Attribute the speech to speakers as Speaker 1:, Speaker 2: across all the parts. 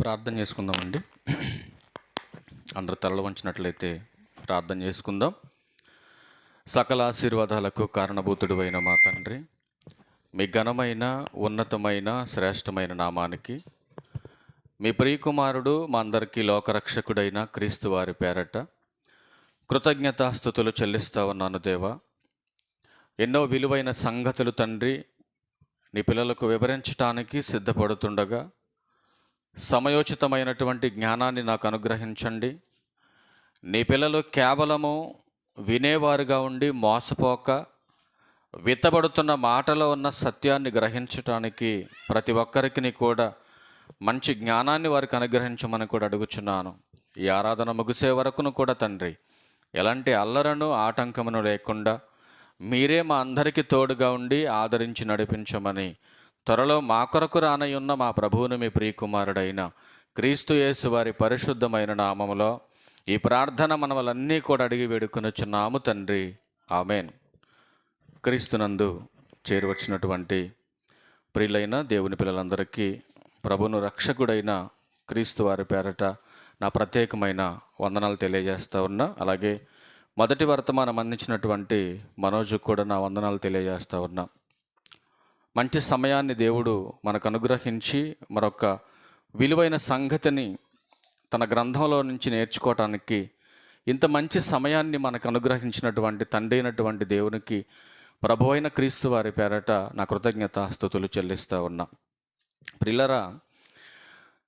Speaker 1: ప్రార్థన చేసుకుందామండి. అందరూ తలలు వంచినట్లయితే ప్రార్థన చేసుకుందాం. సకల ఆశీర్వాదాలకు కారణభూతుడు అయిన మా తండ్రి, మీ ఘనమైన ఉన్నతమైన శ్రేష్టమైన నామానికి, మీ ప్రియకుమారుడు మా అందరికీ లోకరక్షకుడైన క్రీస్తు వారి పేరట కృతజ్ఞతాస్తుతులు చెల్లిస్తా ఉన్నాను దేవా. ఎన్నో విలువైన సంగతులు తండ్రి నీ పిల్లలకు వివరించడానికి సిద్ధపడుతుండగా సమయోచితమైనటువంటి జ్ఞానాన్ని నాకు అనుగ్రహించండి. నీ పిల్లలు కేవలము వినేవారుగా ఉండి మోసపోక విత్తబడుతున్న మాటలో ఉన్న సత్యాన్ని గ్రహించటానికి ప్రతి ఒక్కరికి కూడా మంచి జ్ఞానాన్ని వారికి అనుగ్రహించమని కూడా అడుగుచున్నాను. ఈ ఆరాధన ముగిసే వరకును కూడా తండ్రి ఎలాంటి అల్లరను ఆటంకమును లేకుండా మీరే మా అందరికీ తోడుగా ఉండి ఆదరించి నడిపించమని త్వరలో మా కొరకు రానయ్యున్న మా ప్రభువును మీ ప్రియకుమారుడైన క్రీస్తు యేసు వారి పరిశుద్ధమైన నామములో ఈ ప్రార్థన మనవలన్నీ కూడా అడిగి వేడుకొనుచున్నాము తండ్రి, ఆమెన్. క్రీస్తునందు చేరువచ్చినటువంటి ప్రియులైన దేవుని పిల్లలందరికీ ప్రభువును రక్షకుడైన క్రీస్తు వారి పేరట నా ప్రత్యేకమైన వందనాలు తెలియజేస్తూ ఉన్నా. అలాగే మొదటి వర్తమానం అందించినటువంటి మనోజుకు కూడా నా వందనాలు తెలియజేస్తూ ఉన్నా. మంచి సమయాన్ని దేవుడు మనకు అనుగ్రహించి మరొక విలువైన సంగతిని తన గ్రంథంలో నుంచి నేర్చుకోవటానికి ఇంత మంచి సమయాన్ని మనకు అనుగ్రహించినటువంటి తండ్రి అయినటువంటి దేవునికి ప్రభు అయిన క్రీస్తు వారి పేరట నా కృతజ్ఞతాస్తుతులు చెల్లిస్తూ ఉన్నా. ప్రియులారా,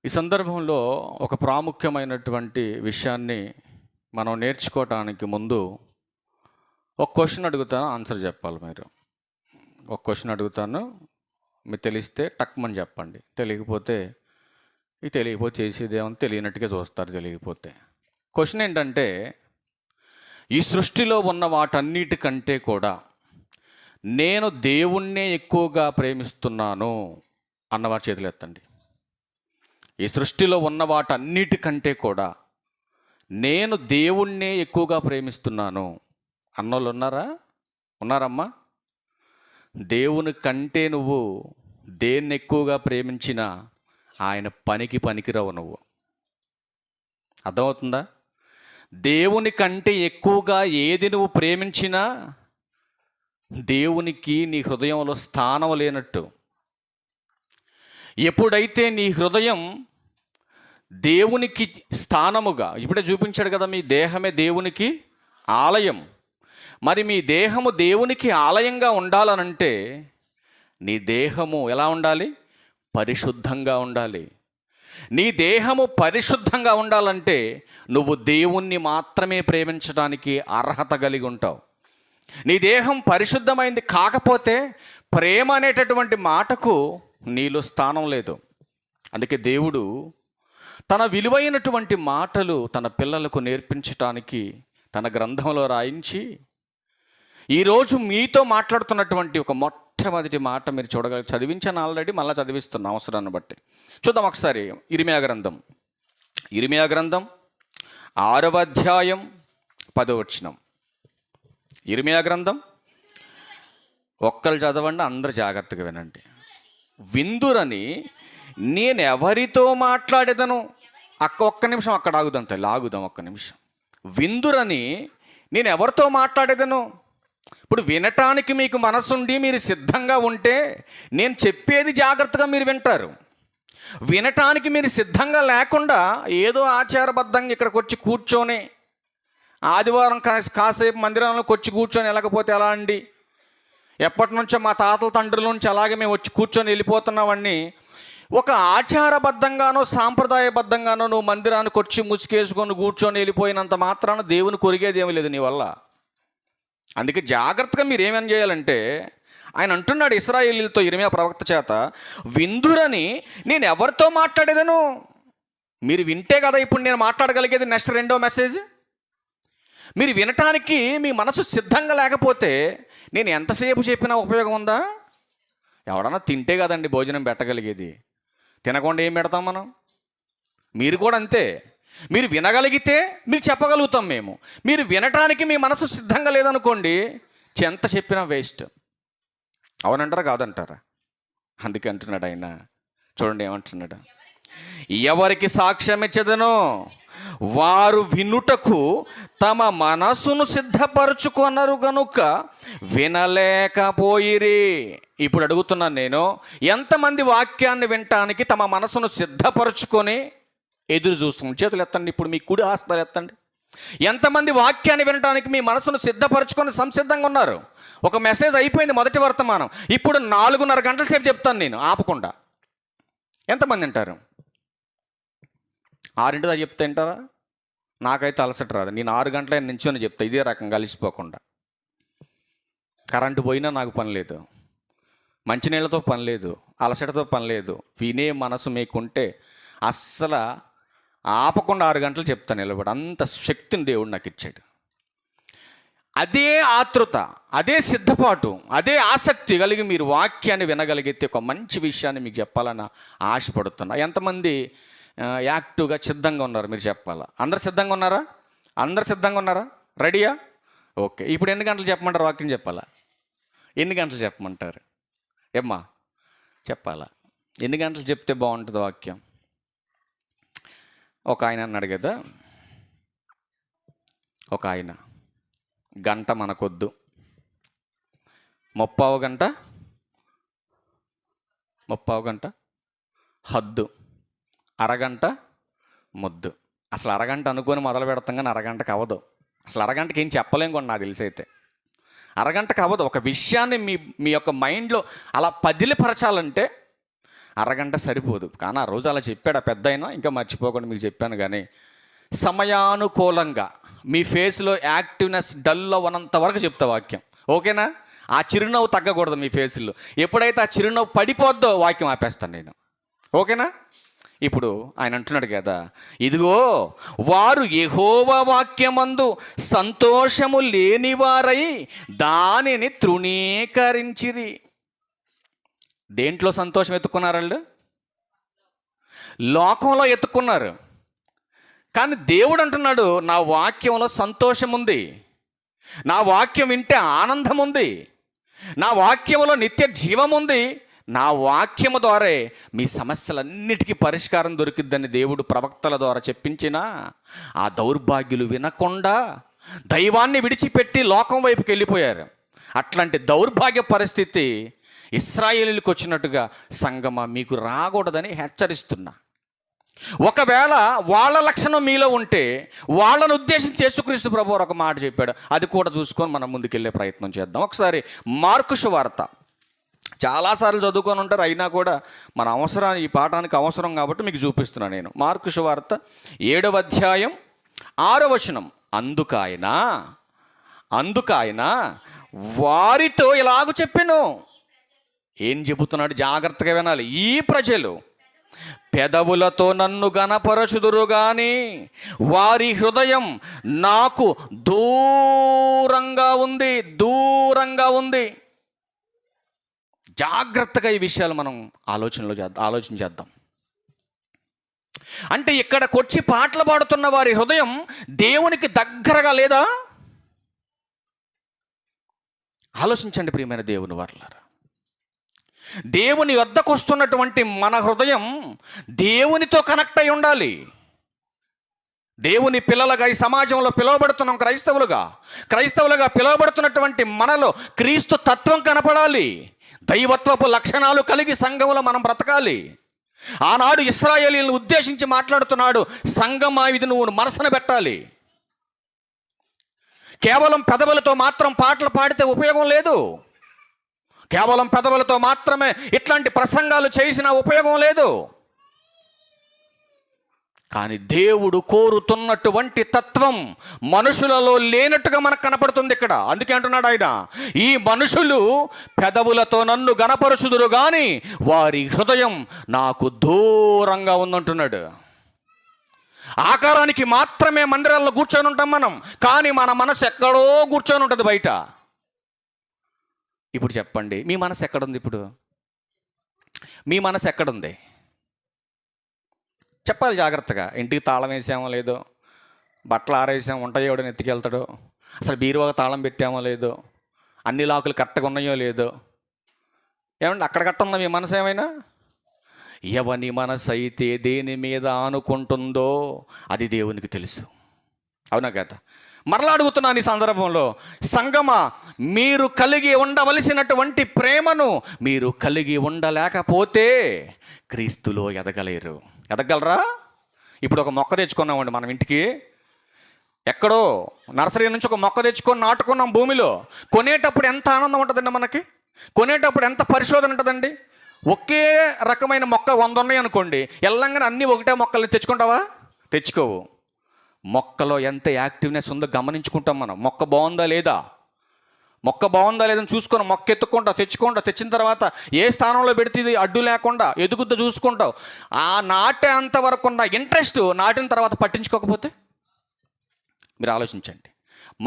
Speaker 1: ఈ సందర్భంలో ఒక ప్రాముఖ్యమైనటువంటి విషయాన్ని మనం నేర్చుకోవటానికి ముందు ఒక క్వశ్చన్ అడుగుతాను, ఆన్సర్ చెప్పాలి. మీరు ఒక క్వశ్చన్ అడుగుతాను, మీరు తెలిస్తే టక్మని చెప్పండి. తెలియకపోతే చేసేదేమో తెలియనట్టుగా చూస్తారు. తెలియకపోతే క్వశ్చన్ ఏంటంటే, ఈ సృష్టిలో ఉన్న వాటన్నిటికంటే కూడా నేను దేవుణ్ణే ఎక్కువగా ప్రేమిస్తున్నాను అన్నవారి చేతులు ఎత్తండి. ఈ సృష్టిలో ఉన్న వాటన్నిటికంటే కూడా నేను దేవుణ్ణే ఎక్కువగా ప్రేమిస్తున్నాను అన్నోళ్ళు ఉన్నారమ్మా? దేవుని కంటే నువ్వు దేన్ని ఎక్కువగా ప్రేమించినా ఆయన పనికిరావు. నువ్వు అర్థమవుతుందా? దేవుని కంటే ఎక్కువగా ఏది నువ్వు ప్రేమించినా దేవునికి నీ హృదయంలో స్థానం లేనట్టు. ఎప్పుడైతే నీ హృదయం దేవునికి స్థానముగా, ఇప్పుడే చూపించాడు కదా, మీ దేహమే దేవునికి ఆలయం. మరి మీ దేహము దేవునికి ఆలయంగా ఉండాలనంటే నీ దేహము ఎలా ఉండాలి? పరిశుద్ధంగా ఉండాలి. నీ దేహము పరిశుద్ధంగా ఉండాలంటే నువ్వు దేవుణ్ణి మాత్రమే ప్రేమించడానికి అర్హత కలిగి ఉంటావు. నీ దేహం పరిశుద్ధమైంది కాకపోతే ప్రేమ అనేటటువంటి మాటకు నీలో స్థానం లేదు. అందుకే దేవుడు తన విలువైనటువంటి మాటలు తన పిల్లలకు నేర్పించటానికి తన గ్రంథంలో రాయించి ఈరోజు మీతో మాట్లాడుతున్నటువంటి ఒక మొట్టమొదటి మాట మీరు చదివించాను ఆల్రెడీ, మళ్ళీ చదివిస్తున్న అవసరాన్ని బట్టి. చూద్దాం ఒకసారి. ఇర్మియా గ్రంథం 6వ అధ్యాయం 10వ వచనం. ఇర్మియా గ్రంథం ఒక్కరు చదవండి, అందరు జాగ్రత్తగా వినండి. విందురని నేను ఎవరితో మాట్లాడేదను. ఒక్క నిమిషం అక్కడ ఆగుదాం ఒక్క నిమిషం. విందురని నేను ఎవరితో మాట్లాడేదను. ఇప్పుడు వినటానికి మీకు మనసుండి మీరు సిద్ధంగా ఉంటే నేను చెప్పేది జాగ్రత్తగా మీరు వింటారు. వినటానికి మీరు సిద్ధంగా లేకుండా ఏదో ఆచారబద్ధంగా ఇక్కడికి వచ్చి కూర్చొని ఆదివారం కాసేపు మందిరంలోకి వచ్చి కూర్చొని వెళ్ళకపోతే ఎలా అండి, ఎప్పటి నుంచో మా తాతల తండ్రుల నుంచి అలాగే మేము వచ్చి కూర్చొని వెళ్ళిపోతున్నామని ఒక ఆచారబద్ధంగానో సాంప్రదాయబద్ధంగానో నువ్వు మందిరానికి వచ్చి ముసుకేసుకొని కూర్చొని వెళ్ళిపోయినంత మాత్రాన దేవుని కొరిగేది ఏమీ లేదు నీ వల్ల. అందుకే జాగ్రత్తగా మీరు ఏమని చేయాలంటే, ఆయన అంటున్నాడు ఇశ్రాయేలీయులతో ఇర్మియా ప్రవక్త చేత, విందురని నేను ఎవరితో మాట్లాడేదను. మీరు వింటే కదా ఇప్పుడు నేను మాట్లాడగలిగేది. నెక్స్ట్ రెండో మెసేజ్, మీరు వినటానికి మీ మనసు సిద్ధంగా లేకపోతే నేను ఎంతసేపు చెప్పినా ఉపయోగం ఉందా? ఎవడన్నా తింటే కదండి భోజనం పెట్టగలిగేది. తినకుండా ఏం పెడతాం మనం? మీరు కూడా అంతే. మీరు వినగలిగితే మీకు చెప్పగలుగుతాం మేము. మీరు వినటానికి మీ మనసు సిద్ధంగా లేదనుకోండి, ఎంత చెప్పినా వేస్ట్. అవునంటారా కాదంటారా? అందుకే అంటున్నాడు ఆయన. చూడండి ఏమంటున్నాడు. ఎవరికి సాక్ష్యం ఇచ్చదనో వారు వినుటకు తమ మనసును సిద్ధపరచుకొనరు గనుక వినలేకపోయిరి. ఇప్పుడు అడుగుతున్నాను నేను, ఎంతమంది వాక్యాన్ని వినటానికి తమ మనసును సిద్ధపరచుకొని ఎదురు చూస్తున్నాం? చేతులు ఎత్తండి, ఇప్పుడు మీ కుడి హస్తాలు ఎత్తండి. ఎంతమంది వాక్యాన్ని వినడానికి మీ మనసును సిద్ధపరచుకొని సంసిద్ధంగా ఉన్నారు? ఒక మెసేజ్ అయిపోయింది, మొదటి వర్తమానం, ఇప్పుడు 4:30 గంటల సేపు చెప్తాను నేను ఆపకుండా. ఎంతమంది వింటారు? 6 దాకా చెప్తే వింటారా? నాకైతే అలసట రాదు. నేను 6 గంటల నించొని చెప్తా, ఇదే రకంగా కలిసిపోకుండా. కరెంటు పోయినా నాకు పని లేదు, మంచినీళ్ళతో పని లేదు, అలసటతో పని లేదు. వినే మనసు మీకుంటే అస్సలు ఆపకుండా 6 గంటలు చెప్తాను నిలబడి. అంత శక్తిని దేవుడు నాకు ఇచ్చాడు. అదే ఆతృత, అదే సిద్ధపాటు, అదే ఆసక్తి కలిగి మీరు వాక్యాన్ని వినగలిగితే ఒక మంచి విషయాన్ని మీకు చెప్పాలని ఆశపడుతున్నా. ఎంతమంది యాక్టివ్గా సిద్ధంగా ఉన్నారు? మీరు చెప్పాలా. అందరు సిద్ధంగా ఉన్నారా? అందరు సిద్ధంగా ఉన్నారా? రెడీయా? ఓకే. ఇప్పుడు ఎన్ని గంటలు చెప్పమంటారు? వాక్యం చెప్పాలా? ఎన్ని గంటలు చెప్పమంటారు? ఏమ్మా చెప్పాలా? ఎన్ని గంటలు చెప్తే బాగుంటుంది వాక్యం? ఒక ఆయన అన్నాడు కదా, ఒక ఆయన, గంట మనకొద్దు, 30 గంట హద్దు, అరగంట ముద్దు. అసలు అరగంట అనుకొని మొదలు పెడతాం కానీ అరగంటకు అవ్వదు. అసలు అరగంటకి ఏం చెప్పలేం కూడా నాకు తెలిసి అయితే. అరగంటకు అవ్వదు. ఒక విషయాన్ని మీ యొక్క మైండ్లో అలా పదిలిపరచాలంటే అరగంట సరిపోదు. కానీ ఆ రోజు అలా చెప్పాడు ఆ పెద్ద అయినా, ఇంకా మర్చిపోకుండా మీకు చెప్పాను. కానీ సమయానుకూలంగా మీ ఫేస్లో యాక్టివ్నెస్ డల్లో ఉన్నంత వరకు చెప్తా వాక్యం. ఓకేనా? ఆ చిరునవ్వు తగ్గకూడదు మీ ఫేస్లో. ఎప్పుడైతే ఆ చిరునవ్వు పడిపోద్దో వాక్యం ఆపేస్తాను నేను. ఓకేనా? ఇప్పుడు ఆయన అంటున్నాడు కదా, ఇదిగో వారు యెహోవా వాక్యమందు సంతోషము లేనివారై దానిని తృణీకరించిరి. దేంట్లో సంతోషం ఎత్తుకున్నారు వాళ్ళు? లోకంలో ఎత్తుకున్నారు. కానీ దేవుడు అంటున్నాడు, నా వాక్యంలో సంతోషం ఉంది, నా వాక్యం వింటే ఆనందం ఉంది, నా వాక్యంలో నిత్య జీవం ఉంది, నా వాక్యము ద్వారా మీ సమస్యలన్నిటికీ పరిష్కారం దొరికిద్దని దేవుడు ప్రవక్తల ద్వారా చెప్పించిన ఆ దౌర్భాగ్యులు వినకుండా దైవాన్ని విడిచిపెట్టి లోకం వైపుకి వెళ్ళిపోయారు. అట్లాంటి దౌర్భాగ్య పరిస్థితి ఇశ్రాయేలీయులకు వచ్చినట్టుగా సంగమా మీకు రాకూడదని హెచ్చరిస్తున్నా. ఒకవేళ వాళ్ళ లక్షణం మీలో ఉంటే వాళ్ళను ఉద్దేశించి యేసుక్రీస్తు ప్రభువు ఒక మాట చెప్పాడు. అది కూడా చూసుకొని మనం ముందుకెళ్ళే ప్రయత్నం చేద్దాం. ఒకసారి మార్కు సువార్త, చాలాసార్లు చదువుకొని ఉంటారు, అయినా కూడా మన అవసరాన్ని, ఈ పాఠానికి అవసరం కాబట్టి మీకు చూపిస్తున్నాను నేను. మార్కు సువార్త 7వ అధ్యాయం 6వ వచనం. అందుకాయన వారితో ఇలాగ చెప్పెను. ఏం చెబుతున్నాడు? జాగ్రత్తగా వినాలి. ఈ ప్రజలు పెదవులతో నన్ను గణపరచుదురు గాని వారి హృదయం నాకు దూరంగా ఉంది. జాగ్రత్తగా ఈ విషయాలు మనం ఆలోచన చేద్దాం. అంటే ఇక్కడికి వచ్చి పాటలు పాడుతున్న వారి హృదయం దేవునికి దగ్గరగా లేదా? ఆలోచించండి ప్రియమైన దేవుని వారలారా. దేవుని వద్దకు వస్తున్నటువంటి మన హృదయం దేవునితో కనెక్ట్ అయి ఉండాలి. దేవుని పిల్లలుగా ఈ సమాజంలో పిలువబడుతున్నాం. క్రైస్తవులుగా పిలువబడుతున్నటువంటి మనలో క్రీస్తు తత్వం కనపడాలి. దైవత్వపు లక్షణాలు కలిగి సంఘంలో మనం బ్రతకాలి. ఆనాడు ఇశ్రాయేలీయులను ఉద్దేశించి మాట్లాడుతున్నాడు, సంఘమా ఇది నువ్వు మనసున పెట్టాలి. కేవలం పెదవులతో మాత్రం పాటలు పాడితే ఉపయోగం లేదు. కేవలం పెదవులతో మాత్రమే ఇట్లాంటి ప్రసంగాలు చేసిన ఉపయోగం లేదు. కానీ దేవుడు కోరుతున్నటువంటి తత్వం మనుషులలో లేనట్టుగా మనకు కనపడుతుంది ఇక్కడ. అందుకే అంటున్నాడు ఆయన, ఈ మనుషులు పెదవులతో నన్ను గణపరుచుదురు కానీ వారి హృదయం నాకు దూరంగా ఉందంటున్నాడు. ఆకారానికి మాత్రమే మందిరాల్లో కూర్చొని ఉంటాం మనం, కానీ మన మనసు ఎక్కడో కూర్చొని ఉంటుంది బయట. ఇప్పుడు చెప్పండి, మీ మనసు ఎక్కడుంది? ఇప్పుడు మీ మనసు ఎక్కడుంది చెప్పాలి జాగ్రత్తగా. ఇంటికి తాళం వేసామో లేదో, బట్టలు ఆరేసామో, వంట చేయడం ఎత్తుకెళ్తాడో, అసలు బీరువాగా తాళం పెట్టామో లేదో, అన్ని లాకులు కరెక్ట్గా ఉన్నాయో లేదో. ఏమంటే అక్కడ కట్ట ఉందా మీ మనసు? ఏమైనా ఎవని మనసు అయితే దేని మీద ఆనుకుంటుందో అది దేవునికి తెలుసు. అవునా కదా? మరలా అడుగుతున్నాను ఈ సందర్భంలో, సంగమా, మీరు కలిగి ఉండవలసినటువంటి ప్రేమను మీరు కలిగి ఉండలేకపోతే క్రీస్తులో ఎదగలేరు. ఎదగలరా? ఇప్పుడు ఒక మొక్క తెచ్చుకున్నామండి మనం ఇంటికి, ఎక్కడో నర్సరీ నుంచి ఒక మొక్క తెచ్చుకొని నాటుకున్నాం భూమిలో. కొనేటప్పుడు ఎంత ఆనందం ఉంటుందండి మనకి, కొనేటప్పుడు ఎంత పరిశోధన ఉంటుందండి. ఒకే రకమైన మొక్క 100 ఉన్నాయి అనుకోండి, ఎల్లంగానే అన్నీ ఒకటే మొక్కల్ని తెచ్చుకుంటావా? తెచ్చుకోవు. మొక్కలో ఎంత యాక్టివ్నెస్ ఉందో గమనించుకుంటాం మనం. మొక్క బాగుందా లేదా, మొక్క బాగుందా లేదని చూసుకొని మొక్క ఎత్తుకుంటా తెచ్చుకుంటా, తెచ్చిన తర్వాత ఏ స్థానంలో పెడితే ఇది అడ్డు లేకుండా ఎదుగుద్దో చూసుకుంటావు. ఆ నాటే అంతవరకు ఉన్న ఇంట్రెస్ట్ నాటిన తర్వాత పట్టించుకోకపోతే మీరు ఆలోచించండి.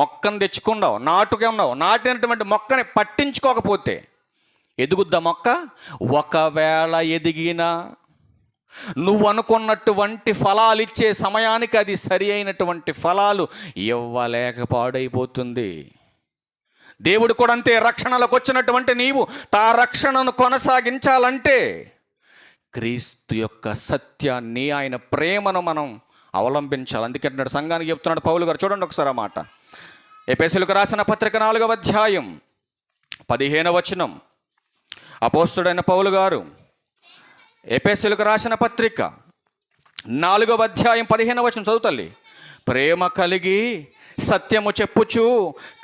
Speaker 1: మొక్కను తెచ్చుకున్నావు, నాటుగా ఉన్నావు, నాటినటువంటి మొక్కని పట్టించుకోకపోతే ఎదుగుద్దా మొక్క? ఒకవేళ ఎదిగినా నువ్వు అనుకున్నటువంటి ఫలాలు ఇచ్చే సమయానికి అది సరి అయినటువంటి ఫలాలు ఇవ్వలేక పాడైపోతుంది. దేవుడు కూడా అంతే. రక్షణలోకి వచ్చినటువంటి నీవు తా రక్షణను కొనసాగించాలంటే క్రీస్తు యొక్క సత్యాన్ని, ఆయన ప్రేమను మనం అవలంబించాలి. అందుకే సంఘానికి చెప్తున్నాడు పౌలు గారు. చూడండి ఒకసారి ఆ మాట. ఎఫెసీయులకు రాసిన పత్రిక 4వ అధ్యాయం 15వ వచనం. అపోస్తలుడైన పౌలు గారు ఎఫెసీయులకు రాసిన పత్రిక 4వ అధ్యాయం 15వ వచనం చదువుతల్లి. ప్రేమ కలిగి సత్యము చెప్పుచు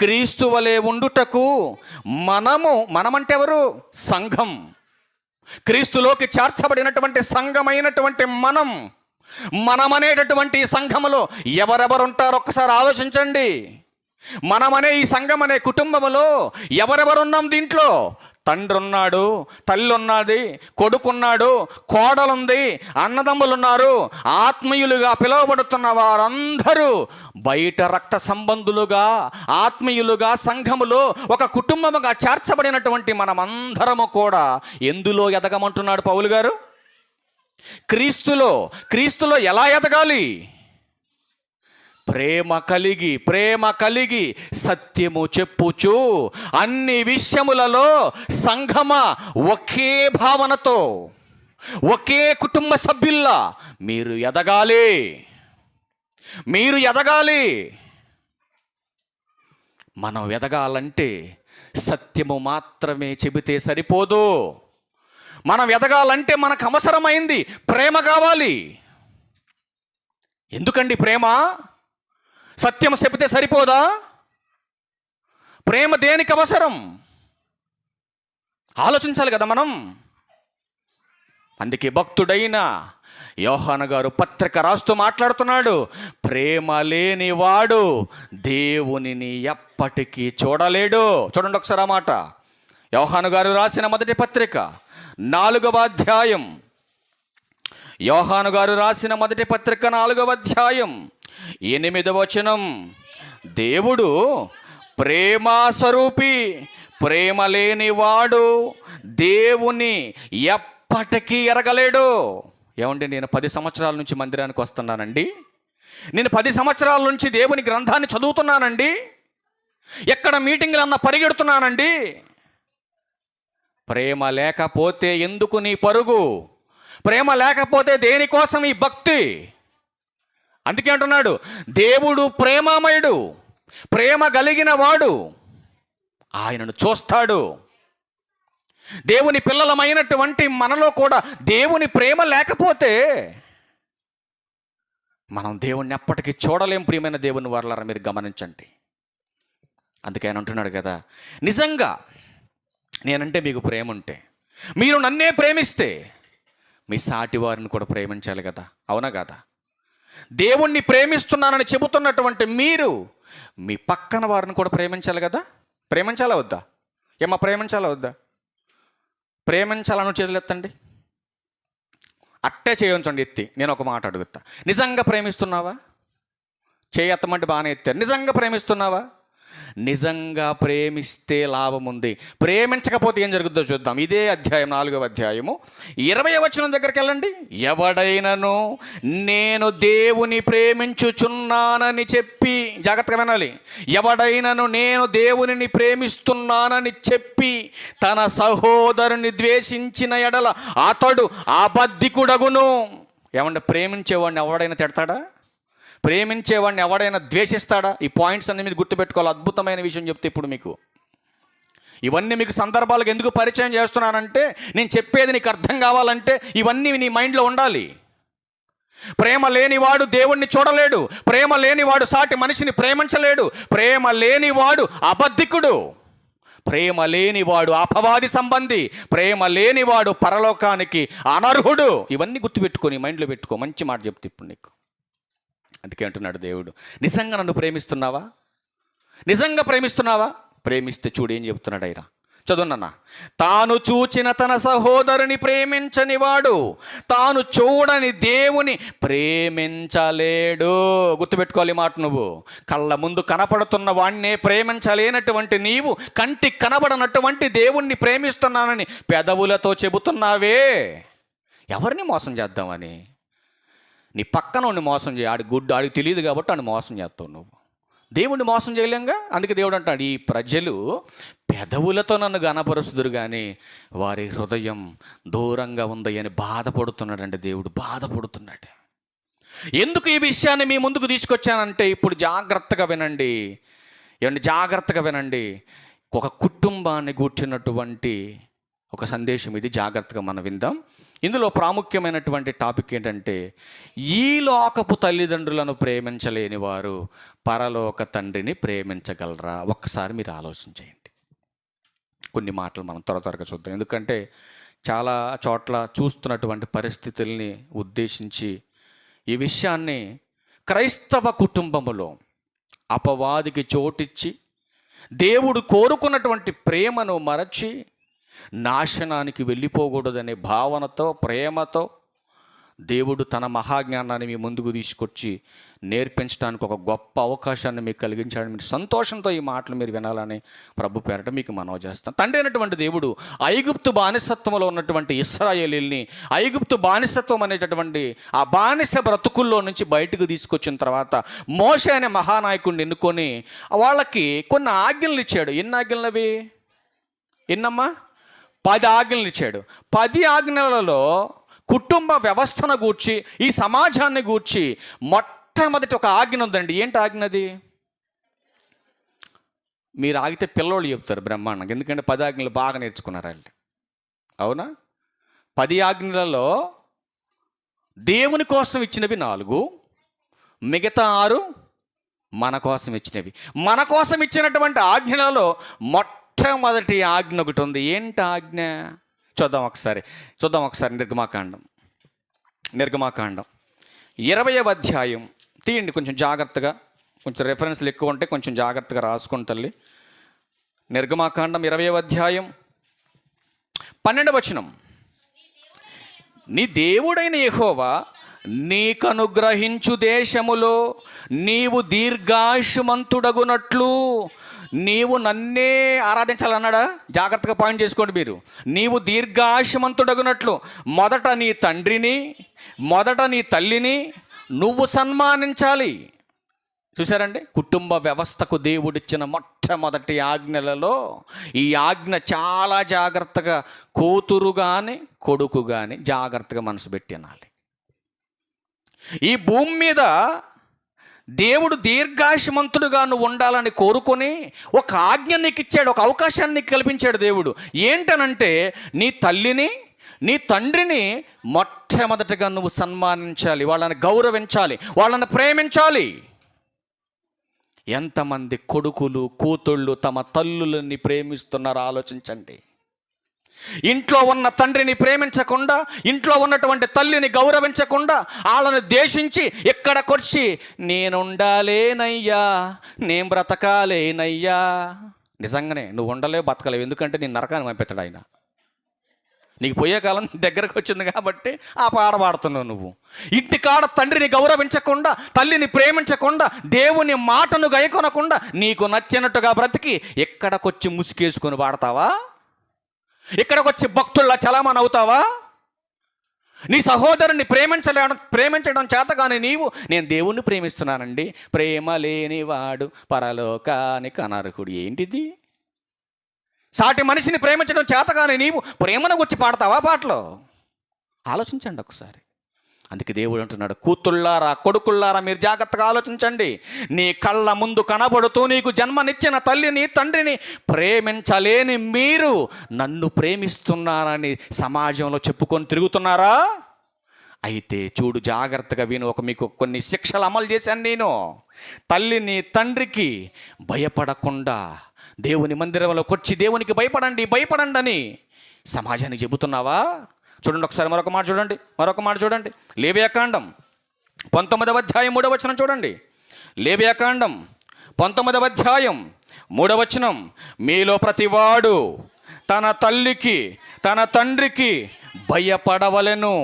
Speaker 1: క్రీస్తు వలె ఉండుటకు మనమంటే ఎవరు? సంఘం. క్రీస్తులోకి చేర్చబడినటువంటి సంఘమైనటువంటి మనమనేటటువంటి సంఘములో ఎవరెవరు ఉంటారో ఒక్కసారి ఆలోచించండి. మనమనే ఈ సంఘం అనే కుటుంబములో ఎవరెవరున్నాం? దీంట్లో తండ్రి ఉన్నాడు, తల్లి ఉన్నది, కొడుకున్నాడు, కోడలుంది, అన్నదమ్ములున్నారు. ఆత్మీయులుగా పిలువబడుతున్న వారందరూ బయట రక్త సంబంధులుగా, ఆత్మీయులుగా, సంఘములో ఒక కుటుంబముగా చేర్చబడినటువంటి మనమందరము కూడా ఎందులో ఎదగమంటున్నాడు పౌలు గారు? క్రీస్తులో ఎలా ఎదగాలి? ప్రేమ కలిగి సత్యము చెప్పుచు అన్ని విషయములలో సంఘమా ఒకే భావనతో, ఒకే కుటుంబ సభ్యుల్లా మీరు ఎదగాలి. మనం ఎదగాలంటే సత్యము మాత్రమే చెబితే సరిపోదు. మనం ఎదగాలంటే మనకు అవసరమైంది ప్రేమ కావాలి. ఎందుకండి ప్రేమ? సత్యం చెబితే సరిపోదా? ప్రేమ దేనికి అవసరం ఆలోచించాలి కదా మనం. అందుకే భక్తుడైన యోహాను గారు పత్రిక రాస్తూ మాట్లాడుతున్నాడు, ప్రేమ లేనివాడు దేవునిని ఎప్పటికీ చూడలేడు. చూడండి ఒకసారి ఆ మాట. యోహాను గారు రాసిన మొదటి పత్రిక 4వ అధ్యాయం. యోహాను గారు రాసిన మొదటి పత్రిక 4వ అధ్యాయం 8వ వచనం. దేవుడు ప్రేమ స్వరూపి, ప్రేమ లేనివాడు దేవుని ఎప్పటికీ ఎరగలేడు. ఏమండి, నేను 10 సంవత్సరాల నుంచి మందిరానికి వస్తున్నానండి, నేను 10 సంవత్సరాల నుంచి దేవుని గ్రంథాన్ని చదువుతున్నానండి, ఎక్కడ మీటింగ్లన్నా పరిగెడుతున్నానండి. ప్రేమ లేకపోతే ఎందుకు నీ పరుగు? ప్రేమ లేకపోతే దేనికోసం ఈ భక్తి? అందుకే అంటున్నాడు, దేవుడు ప్రేమామయుడు, ప్రేమ కలిగిన వాడు, ఆయనను చూస్తాడు. దేవుని పిల్లలమైనటువంటి మనలో కూడా దేవుని ప్రేమ లేకపోతే మనం దేవుణ్ణి ఎప్పటికీ చూడలేం. ప్రియమైన దేవుని వారలారా, మీరు గమనించండి. అందుకే ఆయన అంటున్నాడు కదా, నిజంగా నేనంటే మీకు ప్రేమ ఉంటే, మీరు నన్నే ప్రేమిస్తే మీ సాటి వారిని కూడా ప్రేమించాలి కదా. అవునా కదా? దేవుణ్ణి ప్రేమిస్తున్నానని చెబుతున్నటువంటి మీరు మీ పక్కన వారిని కూడా ప్రేమించాలి కదా. ప్రేమించాలా వద్దా? ప్రేమించాలా వద్దా? ప్రేమించాలను చేతులు ఎత్తండి. అట్టే చేయొంచండి ఎత్తి. నేను ఒక మాట అడుగుతా, నిజంగా ప్రేమిస్తున్నావా? చేయి ఎత్తమంటే బాగానే ఎత్తారు. నిజంగా ప్రేమిస్తున్నావా? నిజంగా ప్రేమిస్తే లాభం ఉంది. ప్రేమించకపోతే ఏం జరుగుతుందో చూద్దాం. ఇదే అధ్యాయం 4వ అధ్యాయము 20వ వచనం దగ్గరికి వెళ్ళండి. ఎవడైనను నేను దేవుని ప్రేమించుచున్నానని చెప్పి, జాగ్రత్తగా వినాలి, ఎవడైనను నేను దేవునిని ప్రేమిస్తున్నానని చెప్పి తన సహోదరుని ద్వేషించిన ఎడల అతడు అబద్ధికుడగును. ఏమంటే ప్రేమించేవాడిని ఎవడైనా తిడతాడా? ప్రేమించేవాడిని ఎవడైనా ద్వేషిస్తాడా? ఈ పాయింట్స్ అన్ని మీరు గుర్తుపెట్టుకోవాలి. అద్భుతమైన విషయం చెప్తే ఇప్పుడు మీకు ఇవన్నీ మీకు సందర్భాలకు ఎందుకు పరిచయం చేస్తున్నానంటే, నేను చెప్పేది నీకు అర్థం కావాలంటే ఇవన్నీ నీ మైండ్లో ఉండాలి. ప్రేమ లేనివాడు దేవుణ్ణి చూడలేడు. ప్రేమ లేనివాడు సాటి మనిషిని ప్రేమించలేడు. ప్రేమ లేనివాడు అబద్ధికుడు. ప్రేమ లేనివాడు అపవాది సంబంధి. ప్రేమ లేనివాడు పరలోకానికి అనర్హుడు. ఇవన్నీ గుర్తుపెట్టుకొని మైండ్లో పెట్టుకో. మంచి మాట చెప్తే ఇప్పుడు నీకు. అందుకే అంటున్నాడు దేవుడు, నిజంగా నన్ను ప్రేమిస్తున్నావా? నిజంగా ప్రేమిస్తున్నావా? ప్రేమిస్తే చూడు ఏం చెప్తున్నాడు ఆయన. చదువునన్నా. తాను చూచిన తన సహోదరుని ప్రేమించని వాడు తాను చూడని దేవుని ప్రేమించలేడు. గుర్తుపెట్టుకోవాలి మాట. నువ్వు కళ్ళ ముందు కనపడుతున్న వాడినే ప్రేమించలేనటువంటి నీవు కంటికి కనబడనటువంటి దేవుణ్ణి ప్రేమిస్తున్నానని పెదవులతో చెబుతున్నావే. ఎవరిని మోసం చేద్దామని? నీ పక్కన ఉండి మోసం చేయి. ఆడికి తెలియదు కాబట్టి ఆడిని మోసం చేస్తావు నువ్వు. దేవుణ్ణి మోసం చేయలేంగా. అందుకే దేవుడు అంటాడు, ఈ ప్రజలు పెదవులతో నన్ను గణపరుస్తురు కానీ వారి హృదయం దూరంగా ఉంది అని బాధపడుతున్నాడంటే దేవుడు బాధపడుతున్నాడు. ఎందుకు ఈ విషయాన్ని మీ ముందుకు తీసుకొచ్చానంటే, ఇప్పుడు జాగ్రత్తగా వినండి. ఏమండి, జాగ్రత్తగా వినండి. ఒక కుటుంబాన్ని కూర్చున్నటువంటి ఒక సందేశం ఇది. జాగ్రత్తగా మనం విందాం. ఇందులో ప్రాముఖ్యమైనటువంటి టాపిక్ ఏంటంటే, ఈ లోకపు తల్లిదండ్రులను ప్రేమించలేని వారు పరలోక తండ్రిని ప్రేమించగలరా? ఒక్కసారి మీరు ఆలోచన చేయండి. కొన్ని మాటలు మనం త్వరగా చూద్దాం. ఎందుకంటే చాలా చోట్ల చూస్తున్నటువంటి పరిస్థితుల్ని ఉద్దేశించి ఈ విషయాన్ని క్రైస్తవ కుటుంబములో అపవాదికి చోటిచ్చి దేవుడు కోరుకున్నటువంటి ప్రేమను మరచి నాశనానికి వెళ్ళిపోకూడదనే భావనతో, ప్రేమతో దేవుడు తన మహాజ్ఞానాన్ని మీ ముందుకు తీసుకొచ్చి నేర్పించడానికి ఒక గొప్ప అవకాశాన్ని మీకు కలిగించాలని మీరు సంతోషంతో ఈ మాటలు మీరు వినాలని ప్రభు పేరట మీకు మనవి చేస్తాను. తండ్రి అయినటువంటి దేవుడు ఐగుప్తు బానిసత్వంలో ఉన్నటువంటి ఇశ్రాయేలీల్ని ఐగుప్తు బానిసత్వం అనేటటువంటి ఆ బానిస బ్రతుకుల్లో నుంచి బయటకు తీసుకొచ్చిన తర్వాత మోషే అనే మహానాయకుడిని ఎన్నుకొని వాళ్ళకి కొన్ని ఆజ్ఞలు ఇచ్చాడు. ఎన్ని ఆజ్ఞలు అవి? ఎన్నమ్మా? 10 ఆజ్ఞలు ఇచ్చాడు. 10 ఆజ్ఞలలో కుటుంబ వ్యవస్థను గూర్చి, ఈ సమాజాన్ని గూర్చి మొట్టమొదటి ఒక ఆజ్ఞ ఉందండి. ఏంటి ఆజ్ఞ అది? మీరు ఆగితే పిల్లోళ్ళు చెప్తారు బ్రహ్మాండంగా, ఎందుకంటే 10 ఆజ్ఞలు బాగా నేర్చుకున్నారు వాళ్ళు. అవునా? 10 ఆజ్ఞలలో దేవుని కోసం ఇచ్చినవి 4, మిగతా 6 మన కోసం ఇచ్చినవి. మన కోసం ఇచ్చినటువంటి ఆజ్ఞలలో మొట్టమొదటి ఆజ్ఞ ఒకటి ఉంది. ఏంటి ఆజ్ఞ? చూద్దాం ఒకసారి నిర్గమాకాండం 20వ అధ్యాయం తీయండి. కొంచెం జాగ్రత్తగా, కొంచెం రెఫరెన్స్లు ఎక్కువ ఉంటే కొంచెం జాగ్రత్తగా రాసుకోండి తల్లి. నిర్గమాకాండం 20వ అధ్యాయం 12వ వచనం. నీ దేవుడైన యెహోవా నీకనుగ్రహించు దేశములో నీవు దీర్ఘాయుష్మంతుడగునట్లు నీవు నన్నే ఆరాధించాలన్నాడా? జాగ్రత్తగా పాయింట్ చేసుకోండి మీరు. నీవు దీర్ఘాయుష్మంతుడగునట్లు మొదట నీ తండ్రిని, మొదట నీ తల్లిని నువ్వు సన్మానించాలి. చూసారండి, కుటుంబ వ్యవస్థకు దేవుడిచ్చిన మొట్టమొదటి ఆజ్ఞలలో ఈ ఆజ్ఞ చాలా జాగ్రత్తగా కూతురు కానీ కొడుకు కానీ జాగ్రత్తగా మనసు పెట్టి అనాలి. ఈ భూమి మీద దేవుడు దీర్ఘాయుష్మంతుడుగా నువ్వు ఉండాలని కోరుకొని ఒక ఆజ్ఞ నీకు ఇచ్చాడు, ఒక అవకాశాన్ని నీకు కల్పించాడు దేవుడు. ఏంటనంటే, నీ తల్లిని నీ తండ్రిని మొట్టమొదటిగా నువ్వు సన్మానించాలి, వాళ్ళని గౌరవించాలి, వాళ్ళని ప్రేమించాలి. ఎంతమంది కొడుకులు కూతుళ్ళు తమ తల్లులని ప్రేమిస్తున్నారో ఆలోచించండి. ఇంట్లో ఉన్న తండ్రిని ప్రేమించకుండా, ఇంట్లో ఉన్నటువంటి తల్లిని గౌరవించకుండా, వాళ్ళని ద్వేషించి ఎక్కడికొచ్చి నేనుండాలేనయ్యా, నేను బ్రతకాలేనయ్యా. నిజంగానే నువ్వు ఉండలేవు, బతకలేవు. ఎందుకంటే నేను నరకాన్ని పంపిస్తాడు ఆయన. నీకు పోయే కాలం దగ్గరకు వచ్చింది కాబట్టి ఆ పాట పాడుతున్నావు నువ్వు. ఇంటికాడ తండ్రిని గౌరవించకుండా, తల్లిని ప్రేమించకుండా, దేవుని మాటను గైకొనకుండా, నీకు నచ్చినట్టుగా బ్రతికి ఎక్కడికొచ్చి ముసుకేసుకొని పాడతావా? ఇక్కడికొచ్చి భక్తుల్లా చలామణి అవుతావా? నీ సహోదరుని ప్రేమించడం చేత కానీ నీవు, నేను దేవుణ్ణి ప్రేమిస్తున్నానండి, ప్రేమ లేనివాడు పరలోకానికి అనర్హుడు. ఏంటిది? సాటి మనిషిని ప్రేమించడం చేత కానీ నీవు ప్రేమను గురించి పాడతావా పాటలో? ఆలోచించండి ఒకసారి. అందుకే దేవుడు అంటున్నాడు, కూతుళ్ళారా, కొడుకుల్లారా, మీరు జాగ్రత్తగా ఆలోచించండి. నీ కళ్ళ ముందు కనబడుతూ నీకు జన్మనిచ్చిన తల్లిని తండ్రిని ప్రేమించలేని మీరు నన్ను ప్రేమిస్తున్నానని సమాజంలో చెప్పుకొని తిరుగుతున్నారా? అయితే చూడు, జాగ్రత్తగా విను. మీకు కొన్ని శిక్షలు అమలు చేశాను నేను. తల్లిని తండ్రికి భయపడకుండా దేవుని మందిరంలోకి వచ్చి దేవునికి భయపడండి అని సమాజానికి చెబుతున్నావా? చూడండి ఒకసారి మరొక మాట చూడండి. లేవియాకాండం 19వ అధ్యాయం 3వ వచనం చూడండి. లేవియాకాండం 19వ అధ్యాయం 3వ వచనం, మీలో ప్రతివాడు తన తల్లికి తన తండ్రికి భయపడవలెను.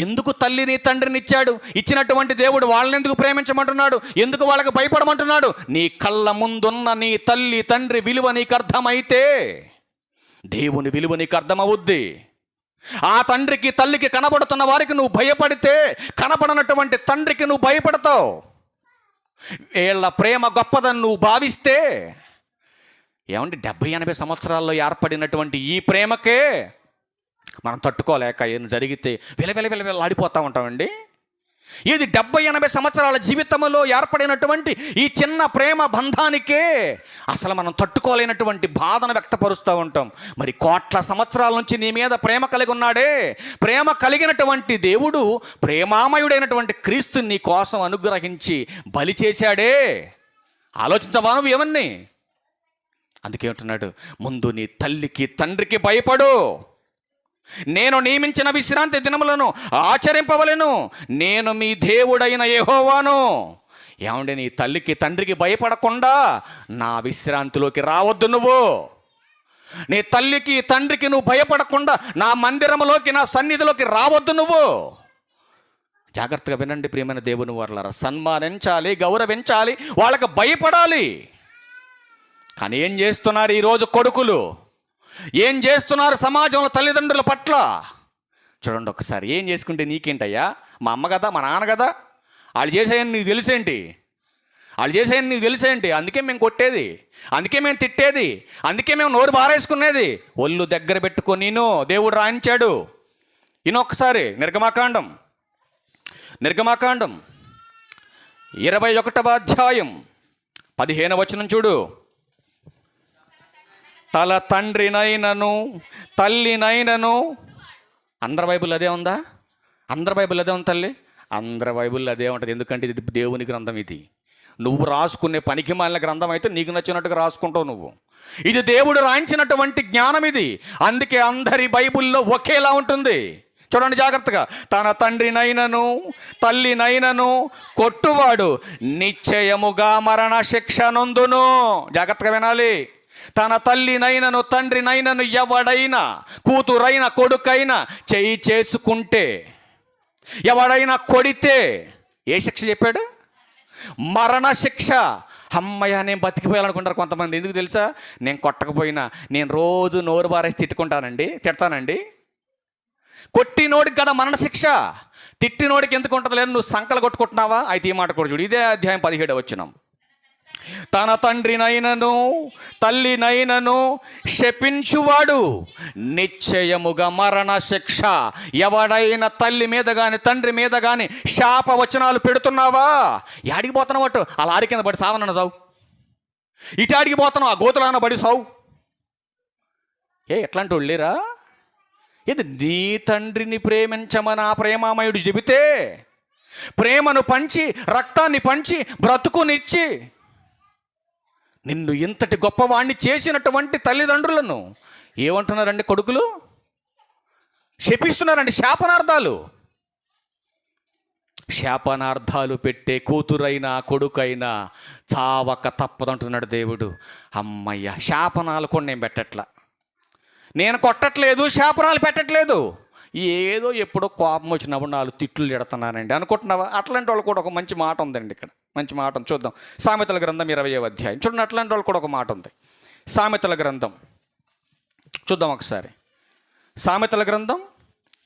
Speaker 1: ఎందుకు తల్లిని తండ్రిని ఇచ్చినటువంటి దేవుడు వాళ్ళని ఎందుకు ప్రేమించమంటున్నాడు? ఎందుకు వాళ్ళకి భయపడమంటున్నాడు? నీ కళ్ళ ముందున్న నీ తల్లి తండ్రి విలువ నీకు అర్థమైతే దేవుని విలువ నీకు అర్థమవుద్ది. ఆ తండ్రికి తల్లికి కనబడుతున్న వారికి నువ్వు భయపడితే, కనబడనటువంటి తండ్రికి నువ్వు భయపడతావు. వీళ్ళ ప్రేమ గొప్పదని నువ్వు భావిస్తే, ఏమంటే 70-80 సంవత్సరాల్లో ఏర్పడినటువంటి ఈ ప్రేమకే మనం తట్టుకోలేక ఏం జరిగితే ఆడిపోతూ ఉంటామండి. ఇది 70-80 సంవత్సరాల జీవితంలో ఏర్పడినటువంటి ఈ చిన్న ప్రేమ బంధానికే అసలు మనం తట్టుకోలేనటువంటి బాధను వ్యక్తపరుస్తూ ఉంటాం. మరి కోట్ల సంవత్సరాల నుంచి నీ మీద ప్రేమ కలిగి ఉన్నాడే, ప్రేమ కలిగినటువంటి దేవుడు ప్రేమామయుడైనటువంటి క్రీస్తుని నీ కోసం అనుగ్రహించి బలి చేశాడే. ఆలోచించవా నువ్వు ఏమన్నీ? అందుకే అంటున్నాడు, ముందు నీ తల్లికి తండ్రికి భయపడు. నేను నియమించిన విశ్రాంతి దినములను ఆచరింపవలెను. నేను మీ దేవుడైన యెహోవాను. ఏమంటే నీ తల్లికి తండ్రికి భయపడకుండా నా విశ్రాంతిలోకి రావద్దు నువ్వు. నీ తల్లికి తండ్రికి నువ్వు భయపడకుండా నా మందిరంలోకి, నా సన్నిధిలోకి రావద్దు నువ్వు. జాగ్రత్తగా వినండి ప్రియమైన దేవుని వర్లారా. సన్మానించాలి, గౌరవించాలి, వాళ్ళకి భయపడాలి. కానీ ఏం చేస్తున్నారు ఈరోజు కొడుకులు? ఏం చేస్తున్నారు సమాజంలో తల్లిదండ్రుల పట్ల? చూడండి ఒకసారి. ఏం చేసుకుంటే నీకేంటయ్యా? మా అమ్మ కదా, మా నాన్న కదా, వాళ్ళు చేసేయని నీకు తెలిసేంటి? అందుకే మేము కొట్టేది, అందుకే మేము తిట్టేది, అందుకే మేము నోరు బారేసుకునేది. ఒళ్ళు దగ్గర పెట్టుకొని దేవుడు రాయించాడు. ఒకసారి నిర్గమాకాండం 21వ అధ్యాయం 15వ వచనం చూడు. తల తండ్రినైనను తల్లినైనను, అందరి బైబిల్ అదే ఉందా? అందరి బైబిల్ అదే ఉంది తల్లి, అందరి బైబిల్ అదే ఉంటుంది. ఎందుకంటే ఇది దేవుని గ్రంథం. ఇది నువ్వు రాసుకునే పనికి మాలిన గ్రంథం అయితే నీకు నచ్చినట్టుగా రాసుకుంటావు నువ్వు. ఇది దేవుడు రాయించినటువంటి జ్ఞానం ఇది. అందుకే అందరి బైబిల్లో ఒకేలా ఉంటుంది. చూడండి జాగ్రత్తగా. తన తండ్రినైనను తల్లినైనను కొట్టువాడు నిశ్చయముగా మరణ శిక్ష నొందును. జాగ్రత్తగా వినాలి. తన తల్లినైనను తండ్రినైనను ఎవడైనా, కూతురైన కొడుకైనా చెయ్యి చేసుకుంటే, ఎవడైనా కొడితే ఏ శిక్ష చెప్పాడు? మరణ శిక్ష. అమ్మయ్య, నేను బతికిపోయాలనుకుంటారు కొంతమంది. ఎందుకు తెలుసా? నేను కొట్టకపోయినా నేను రోజు నోరు బారేసి తిడతానండి. కొట్టినోడికి కదా మరణ శిక్ష, తిట్టినోడికి ఎందుకు ఉంటుంది? లేదు, నువ్వు సంకలు కొట్టుకుంటున్నావా? అయితే ఈ మాట కూడా చూడు. ఇదే అధ్యాయం 17వ వచనం. తన తండ్రినైనను తల్లినైనను శపించువాడు నిశ్చయముగా మరణ శిక్ష. ఎవడైనా తల్లి మీద కానీ తండ్రి మీద కానీ శాప వచనాలు పెడుతున్నావా? యాడికి పోతున్నావు? అటు ఆ లారీ కింద పడి సావనన్న సావు, ఇటు ఆడికి పోతున్నావు ఆ గోతులన్న పడి సావు. ఎట్లాంటి వాళ్ళు లేరా? ఇది నీ తండ్రిని ప్రేమించమని ఆ ప్రేమామయుడు చెబితే, ప్రేమను పంచి, రక్తాన్ని పంచి, బ్రతుకునిచ్చి నిన్ను ఇంతటి గొప్పవాణ్ణి చేసినటువంటి తల్లిదండ్రులను ఏమంటున్నారండి కొడుకులు? శపిస్తున్నారండి. శాపనార్థాలు పెట్టే కూతురైనా కొడుకైనా చావక తప్పదంటున్నాడు దేవుడు. అమ్మయ్య, శాపనాలు కూడా నేను పెట్టట్లా. నేను కొట్టట్లేదు, శాపనాలు పెట్టట్లేదు, ఏదో ఎప్పుడో కోపం వచ్చినప్పుడు 4 తిట్లు తిడుతున్నానండి అనుకుంటున్నావా? అట్లాంటి వాళ్ళు కూడా ఒక మంచి మాట ఉందండి. ఇక్కడ మంచి మాట ఉంది, చూద్దాం. సామెతల గ్రంథం 20వ అధ్యాయం చూడండి. అట్లాంటి వాళ్ళు కూడా ఒక మాట ఉంది. సామెతల గ్రంథం చూద్దాం ఒకసారి. సామెతల గ్రంథం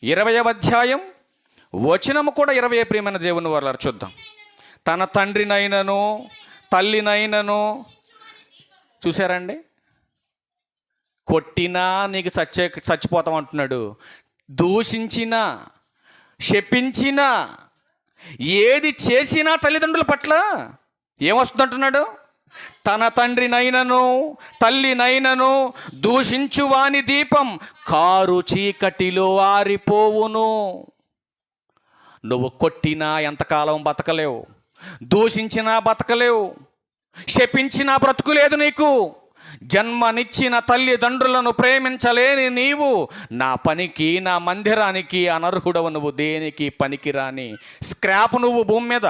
Speaker 1: 20వ అధ్యాయం వచనము కూడా 20. ప్రియమైన దేవుని వారలారా చూద్దాం. తన తండ్రినైనను తల్లినైనను, చూసారండి, కొట్టినా నీకు చచ్చిపోతాం అంటున్నాడు. దూషించినా శపించినా ఏది చేసినా తల్లిదండ్రుల పట్ల ఏమొస్తుంది అంటున్నాడు? తన తండ్రినైనను తల్లినైనను దూషించువాని దీపం కారు చీకటిలో ఆరిపోవును. నువ్వు కొట్టినా ఎంతకాలం బతకలేవు, దూషించినా బతకలేవు, శపించినా బ్రతుకులేదు నీకు. జన్మనిచ్చిన తల్లిదండ్రులను ప్రేమించలేని నీవు నా పనికి, నా మందిరానికి అనర్హుడవు. నువ్వు దేనికి పనికిరాని స్క్రాప్ నువ్వు భూమి మీద.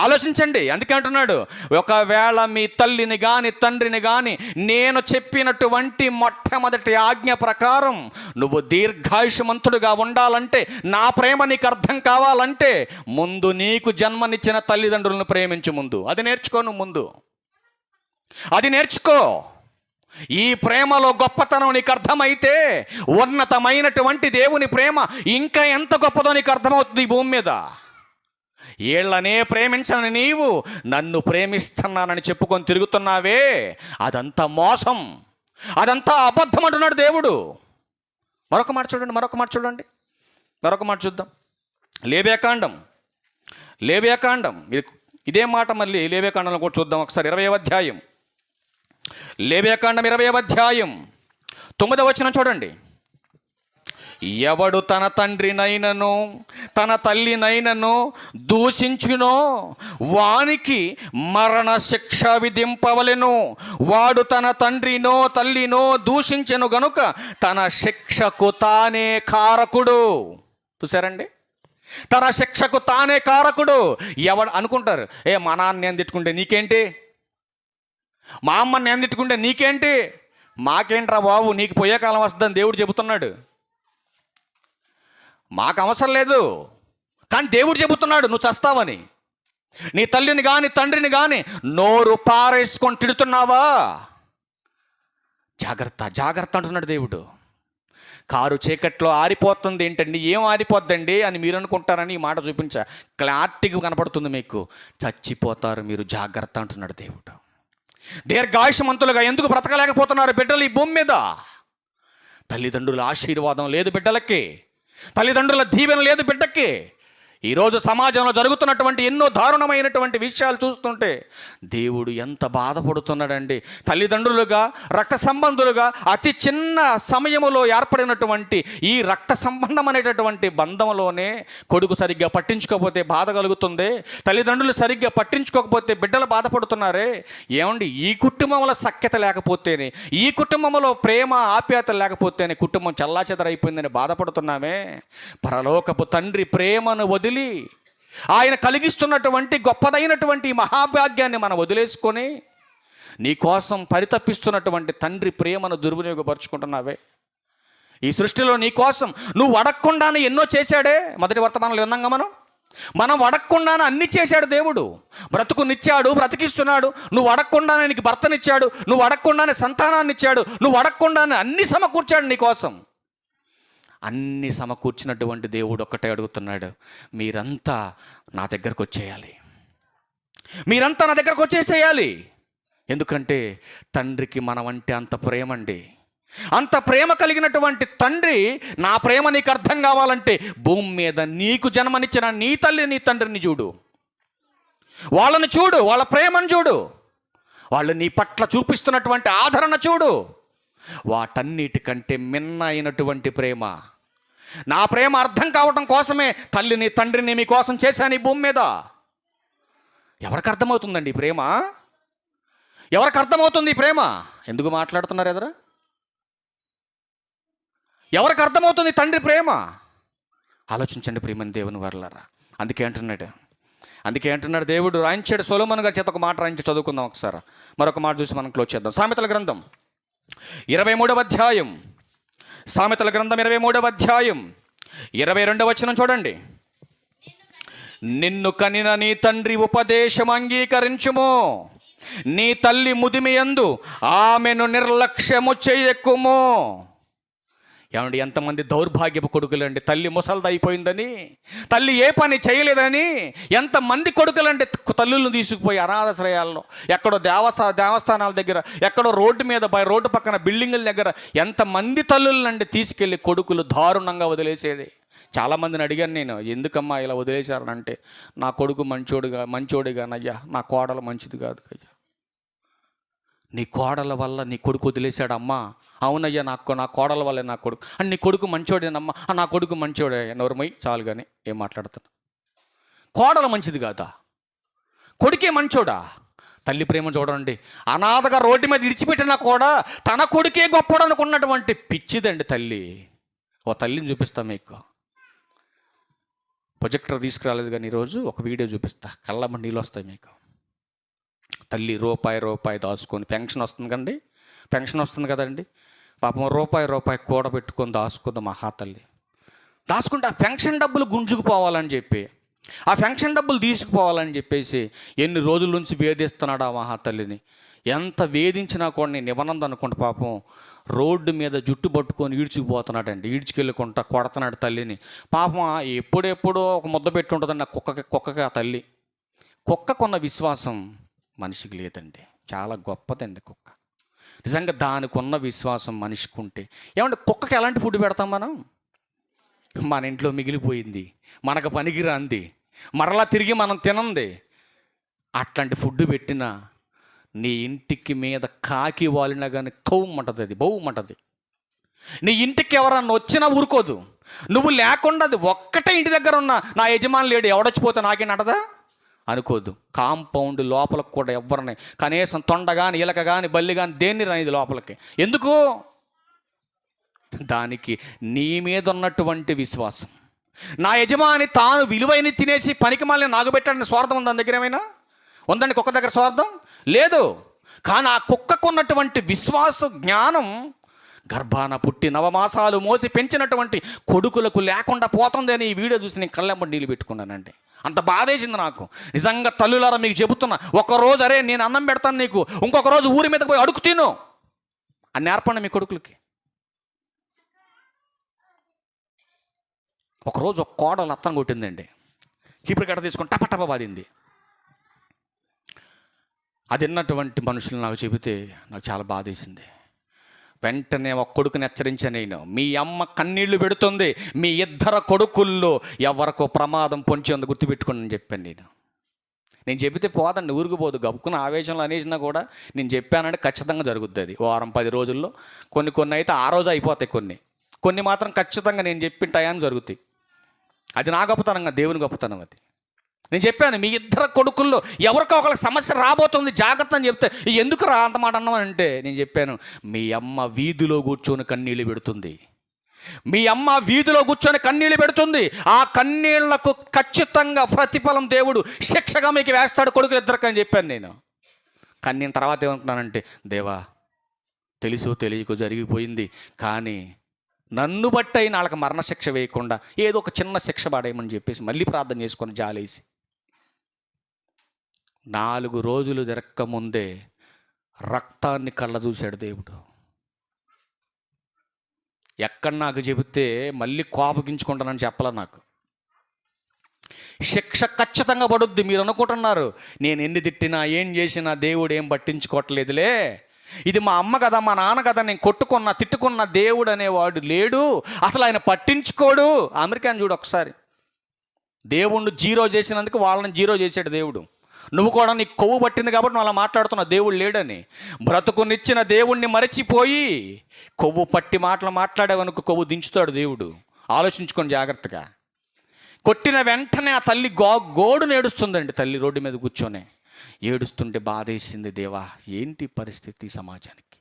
Speaker 1: ఆలోచించండి. అందుకే అంటున్నాడు, ఒకవేళ మీ తల్లిని కానీ తండ్రిని కానీ నేను చెప్పినటువంటి మొట్టమొదటి ఆజ్ఞ ప్రకారం నువ్వు దీర్ఘాయుషమంతుడుగా ఉండాలంటే, నా ప్రేమ నీకు అర్థం కావాలంటే, ముందు నీకు జన్మనిచ్చిన తల్లిదండ్రులను ప్రేమించు. ముందు అది నేర్చుకోను, ముందు అది నేర్చుకో. ఈ ప్రేమలో గొప్పతనం నీకు అర్థమైతే ఉన్నతమైనటువంటి దేవుని ప్రేమ ఇంకా ఎంత గొప్పదో నీకు అర్థమవుతుంది ఈ భూమి మీద. ఏళ్లనే ప్రేమించని నీవు నన్ను ప్రేమిస్తున్నానని చెప్పుకొని తిరుగుతున్నావే, అదంతా మోసం, అదంతా అబద్ధం అంటున్నాడు దేవుడు. మరొక మాట చూడండి. మరొక మాట చూద్దాం. లేవియాకాండం ఇదే మాట మళ్ళీ లేవియాకాండంలో కూడా చూద్దాం ఒకసారి. 20వ అధ్యాయం, లేవియాకాండం 20వ అధ్యాయం 9వ వచనం చూడండి. ఎవడు తన తండ్రినైనను తన తల్లినైనను దూషించునో వానికి మరణ శిక్ష విధింపవలెను. వాడు తన తండ్రినో తల్లినో దూషించెను గనుక తన శిక్షకు తానే కారకుడు. చూసారండి, తన శిక్షకు తానే కారకుడు. ఎవడు అనుకుంటారు, మా నాన్న నేను తిట్టుకుంటే నీకేంటి, మా అమ్మ నేను తిట్టుకుంటే నీకేంటి, మాకేంట్రా బాబు, నీకు పోయే కాలం వస్తుందని దేవుడు చెబుతున్నాడు. మాకు అవసరం లేదు, కానీ దేవుడు చెబుతున్నాడు నువ్వు చస్తావని. నీ తల్లిని కానీ తండ్రిని కానీ నోరు పారేసుకొని తిడుతున్నావా, జాగ్రత్త అంటున్నాడు దేవుడు. కారు చీకట్లో ఆరిపోతుంది ఏంటండి, ఏం ఆరిపోద్దండి అని మీరు అనుకుంటారని ఈ మాట చూపించా. క్లారిటీగా కనపడుతుంది మీకు. చచ్చిపోతారు మీరు, జాగ్రత్త అంటున్నాడు దేవుడు. దీర్ఘాయుషమంతులుగా ఎందుకు బ్రతకలేకపోతున్నారు బిడ్డలు ఈ భూమి మీద? తల్లిదండ్రుల ఆశీర్వాదం లేదు బిడ్డలకి, తల్లిదండ్రుల దీవెన లేదు బిడ్డకి. ఈరోజు సమాజంలో జరుగుతున్నటువంటి ఎన్నో దారుణమైనటువంటి విషయాలు చూస్తుంటే దేవుడు ఎంత బాధపడుతున్నాడండి. తల్లిదండ్రులుగా రక్త సంబంధులుగా అతి చిన్న సమయములో ఏర్పడినటువంటి ఈ రక్త సంబంధం అనేటటువంటి బంధంలోనే కొడుకు సరిగ్గా పట్టించుకోకపోతే బాధ కలుగుతుంది, తల్లిదండ్రులు సరిగ్గా పట్టించుకోకపోతే బిడ్డలు బాధపడుతున్నారే. ఏమండి, ఈ కుటుంబంలో సఖ్యత లేకపోతేనే, ఈ కుటుంబంలో ప్రేమ ఆప్యాయత లేకపోతేనే కుటుంబం చల్లాచెదరైపోయిందని బాధపడుతున్నామే. పరలోకపు తండ్రి ప్రేమను వదిలి ఆయన కలిగిస్తున్నటువంటి గొప్పదైనటువంటి మహాభాగ్యాన్ని మనం వదిలేసుకొని నీ కోసం పరితపిస్తున్నటువంటి తండ్రి ప్రేమను దుర్వినియోగపరుచుకుంటున్నావే. ఈ సృష్టిలో నీ కోసం నువ్వు అడగకుండానే ఎన్నో చేశాడే. మొదటి వర్తమానంలో విన్నాంగా మనం అడగకుండానే అన్ని చేశాడు దేవుడు. బ్రతుకునిచ్చాడు, బ్రతికిస్తున్నాడు. నువ్వు అడగకుండానే నీకు భర్తనిచ్చాడు, నువ్వు అడగకుండానే సంతానాన్ని ఇచ్చాడు, నువ్వు అడగకుండానే అన్ని సమకూర్చాడు నీ కోసం. అన్ని సమకూర్చినటువంటి దేవుడు ఒక్కటే అడుగుతున్నాడు, మీరంతా నా దగ్గరకు వచ్చేయాలి, మీరంతా నా దగ్గరకు వచ్చేసేయాలి. ఎందుకంటే తండ్రికి మనం అంటే అంత ప్రేమ అండి. అంత ప్రేమ కలిగినటువంటి తండ్రి, నా ప్రేమ నీకు అర్థం కావాలంటే భూమి మీద నీకు జన్మనిచ్చిన నీ తల్లి నీ తండ్రిని చూడు, వాళ్ళని చూడు, వాళ్ళ ప్రేమను చూడు, వాళ్ళు నీ పట్ల చూపిస్తున్నటువంటి ఆదరణ చూడు. వాటన్నిటికంటే మిన్న అయినటువంటి ప్రేమ, నా ప్రేమ అర్థం కావటం కోసమే తల్లిని తండ్రిని మీకోసం చేశాను ఈ భూమి మీద. ఎవరికి అర్థమవుతుందండి ఈ ప్రేమ? ఎవరికి అర్థమవుతుంది ఈ ప్రేమ? ఎందుకు మాట్లాడుతున్నారు ఎదురా? ఎవరికి అర్థమవుతుంది తండ్రి ప్రేమ? ఆలోచించండి ప్రియమైన దేవుని వారలారా. అందుకే అంటున్నాడు దేవుడు. రాయించాడు సొలొమోను గారి చేత ఒక మాట రాయించి చదువుకుందాం ఒకసారి. మరొక మాట చూసి మనం క్లోజ్ చేద్దాం. సామెతల గ్రంథం 23వ అధ్యాయం, సామెతల గ్రంథం 23వ అధ్యాయం 22వ వచనం చూడండి. నిన్ను కనిన నీ తండ్రి ఉపదేశం అంగీకరించుము, నీ తల్లి ముదిమియందు ఆమెను నిర్లక్ష్యము చేయకుము. ఏమండి, ఎంతమంది దౌర్భాగ్యపు కొడుకులండి. తల్లి ముసలిదైపోయిందని, తల్లి ఏ పని చేయలేదని ఎంతమంది కొడుకులండి తల్లులను తీసుకుపోయి అనాథాశ్రయాల్లో, ఎక్కడో దేవస్థానాల దగ్గర, ఎక్కడో రోడ్డు మీద రోడ్డు పక్కన బిల్డింగుల దగ్గర ఎంతమంది తల్లులనండి తీసుకెళ్ళి కొడుకులు దారుణంగా వదిలేసేది. చాలామందిని అడిగాను నేను, ఎందుకమ్మా ఇలా వదిలేశారనంటే, నా కొడుకు మంచోడిగానయ్యా, నా కోడలు మంచిది కాదు అయ్యా. నీ కోడల వల్ల నీ కొడుకు వదిలేశాడు అమ్మా. అవునయ్యా, నా కోడల వల్లే నా కొడుకు. అని నీ కొడుకు మంచోడేనమ్మా. నా కొడుకు మంచోడే. నోరుమై చాలు కానీ ఏం మాట్లాడుతున్నా. కోడలు మంచిది కాదా? కొడుకే మంచోడా? తల్లి ప్రేమ చూడండి. అనాథగా రోడ్డు మీద విడిచిపెట్టినా కూడా తన కొడుకే గొప్పడు అనుకున్నటువంటి పిచ్చిదండి తల్లి. ఓ తల్లిని చూపిస్తా మీకు. ప్రొజెక్టర్ తీసుకురాలేదు కానీ ఈరోజు ఒక వీడియో చూపిస్తా. కళ్ళమ్మ నీళ్ళు వస్తాయి మీకు. తల్లి రూపాయి దాచుకొని, పెన్షన్ వస్తుంది కదండి, పాపం రూపాయి కూడబెట్టుకొని దాచుకుంది మహాతల్లి. దాచుకుంటే ఆ పెన్షన్ డబ్బులు గుంజుకుపోవాలని చెప్పి, ఆ పెన్షన్ డబ్బులు తీసుకుపోవాలని చెప్పేసి ఎన్ని రోజుల నుంచి వేధిస్తున్నాడు ఆ మహాతల్లిని. ఎంత వేధించినా కూడా నేను ఇవ్వనంది అనుకుంటా. పాపం రోడ్డు మీద జుట్టు పట్టుకొని ఈడ్చుకుపోతున్నాడండి. ఈడ్చుకెళ్ళుకుంటా కొడుతున్నాడు తల్లిని. పాపం ఎప్పుడెప్పుడో ఒక ముద్ద పెట్టి ఉంటుందండి కుక్కకి ఆ తల్లి. కుక్కకున్న విశ్వాసం మనిషికి లేదండి. చాలా గొప్పదండి కుక్క. నిజంగా దానికి ఉన్న విశ్వాసం మనిషికి ఉంటే, ఏమంటే కుక్కకి ఎలాంటి ఫుడ్ పెడతాం మనం? మన ఇంట్లో మిగిలిపోయింది, మనకు పనికిరాంది, మరలా తిరిగి మనం తినంది, అట్లాంటి ఫుడ్ పెట్టినా నీ ఇంటికి మీద కాకి వాలినా కానీ కవ్వుమంటది, అది బౌమంటది. నీ ఇంటికి ఎవరన్నా వచ్చినా ఊరుకోదు. నువ్వు లేకుండా అది ఒక్కటే ఇంటి దగ్గర ఉన్న నా యజమాని లేడు, ఎవడొచ్చిపోతే నాకేంటదా అనుకోదు. కాంపౌండ్ లోపలికి కూడా ఎవరిని కనీసం తొండ కానీ ఇలక కానీ బల్లి కానీ దేన్ని రానిది లోపలికి. ఎందుకు? దానికి నీ మీద ఉన్నటువంటి విశ్వాసం. నా యజమాని తాను విలువైన తినేసి పనికి మళ్ళీ నాకు పెట్టాడని స్వార్థం ఉంది దాని దగ్గర? ఏమైనా ఉందండి కుక్క దగ్గర స్వార్థం? లేదు. కానీ ఆ కుక్కకు ఉన్నటువంటి విశ్వాస జ్ఞానం గర్భాన పుట్టి 9 మాసాలు మోసి పెంచినటువంటి కొడుకులకు లేకుండా పోతుంది అని ఈ వీడియో చూసి నేను కళ్ళెంబడి నీళ్ళు పెట్టుకున్నానండి. అంత బాధేసింది నాకు. నిజంగా తల్లులారా మీకు చెబుతున్నా, ఒకరోజు అరే నేను అన్నం పెడతాను నీకు, ఇంకొక రోజు ఊరి మీదకి పోయి అడుగు తిను అని నేర్పండి మీ కొడుకులకి. ఒకరోజు ఒక కోడలు అత్తను కొట్టిందండి. చీపురు కట్ట తీసుకొని టపటప బాధింది. అది విన్నటువంటి మనుషులు నాకు చెబితే నాకు చాలా బాధేసింది. వెంటనే ఒక కొడుకుని హెచ్చరించాను నేను, మీ అమ్మ కన్నీళ్లు పెడుతుంది, మీ 2 కొడుకుల్లో ఎవరికో ప్రమాదం పొంచి ఉంది, గుర్తుపెట్టుకోండి అని చెప్పాను నేను చెబితే పోదండి, ఊరుకుపోదు. గబుక్కున్న ఆవేశంలో అనేసినా కూడా నేను చెప్పానంటే ఖచ్చితంగా జరుగుద్ది. అది వారం 10 రోజుల్లో కొన్ని అయితే ఆ రోజు అయిపోతాయి, కొన్ని మాత్రం ఖచ్చితంగా నేను చెప్పిన టయాన్ని జరుగుతాయి. అది నా గొప్పతనంగా, దేవుని గొప్పతనం అది. నేను చెప్పాను, మీ 2 కొడుకుల్లో ఎవరికో ఒకరికి సమస్య రాబోతుంది, జాగ్రత్త అని చెప్తే ఎందుకు రా అంత మాట అన్నామంటే నేను చెప్పాను, మీ అమ్మ వీధిలో కూర్చొని కన్నీళ్ళు పెడుతుంది, మీ అమ్మ వీధిలో కూర్చొని కన్నీళ్ళు పెడుతుంది. ఆ కన్నీళ్లకు ఖచ్చితంగా ప్రతిఫలం దేవుడు శిక్షగా మీకు వేస్తాడు కొడుకులు 2 అని చెప్పాను నేను. కానీ నేను తర్వాత ఏమనుకున్నానంటే, దేవా తెలుసో తెలియకో జరిగిపోయింది, కానీ నన్ను బట్టి అయినా వాళ్ళకి మరణశిక్ష వేయకుండా ఏదో ఒక చిన్న శిక్ష పడేయమని చెప్పేసి మళ్ళీ ప్రార్థన చేసుకొని జాలేసి 4 రోజులు జరక్క ముందే రక్తాన్ని కళ్ళ చూశాడు దేవుడు. ఎక్కడ నాకు చెబితే మళ్ళీ కోపగించుకుంటానని చెప్పాల. నాకు శిక్ష ఖచ్చితంగా పడుద్ది. మీరు అనుకుంటున్నారు నేను ఎన్ని తిట్టినా ఏం చేసినా దేవుడు ఏం పట్టించుకోవట్లేదులే, ఇది మా అమ్మ కదా మా నాన్న కదా, నేను తిట్టుకున్న దేవుడు అనేవాడు లేడు, అసలు ఆయన పట్టించుకోడు. అమెరికాని చూడు ఒకసారి, దేవుణ్ణి 0 చేసినందుకు వాళ్ళని 0 చేశాడు దేవుడు. నువ్వు కూడా నీకు కొవ్వు పట్టింది కాబట్టి నువ్వు అలా మాట్లాడుతున్నావు దేవుడు లేడని. బ్రతుకునిచ్చిన దేవుణ్ణి మరచిపోయి కొవ్వు పట్టి మాట్లాడేవనుకో కొవ్వు దించుతాడు దేవుడు. ఆలోచించుకొని జాగ్రత్తగా. కొట్టిన వెంటనే ఆ తల్లి గోడును ఏడుస్తుందండి. తల్లి రోడ్డు మీద కూర్చొని ఏడుస్తుంటే బాధేసింది. దేవా ఏంటి పరిస్థితి సమాజానికి?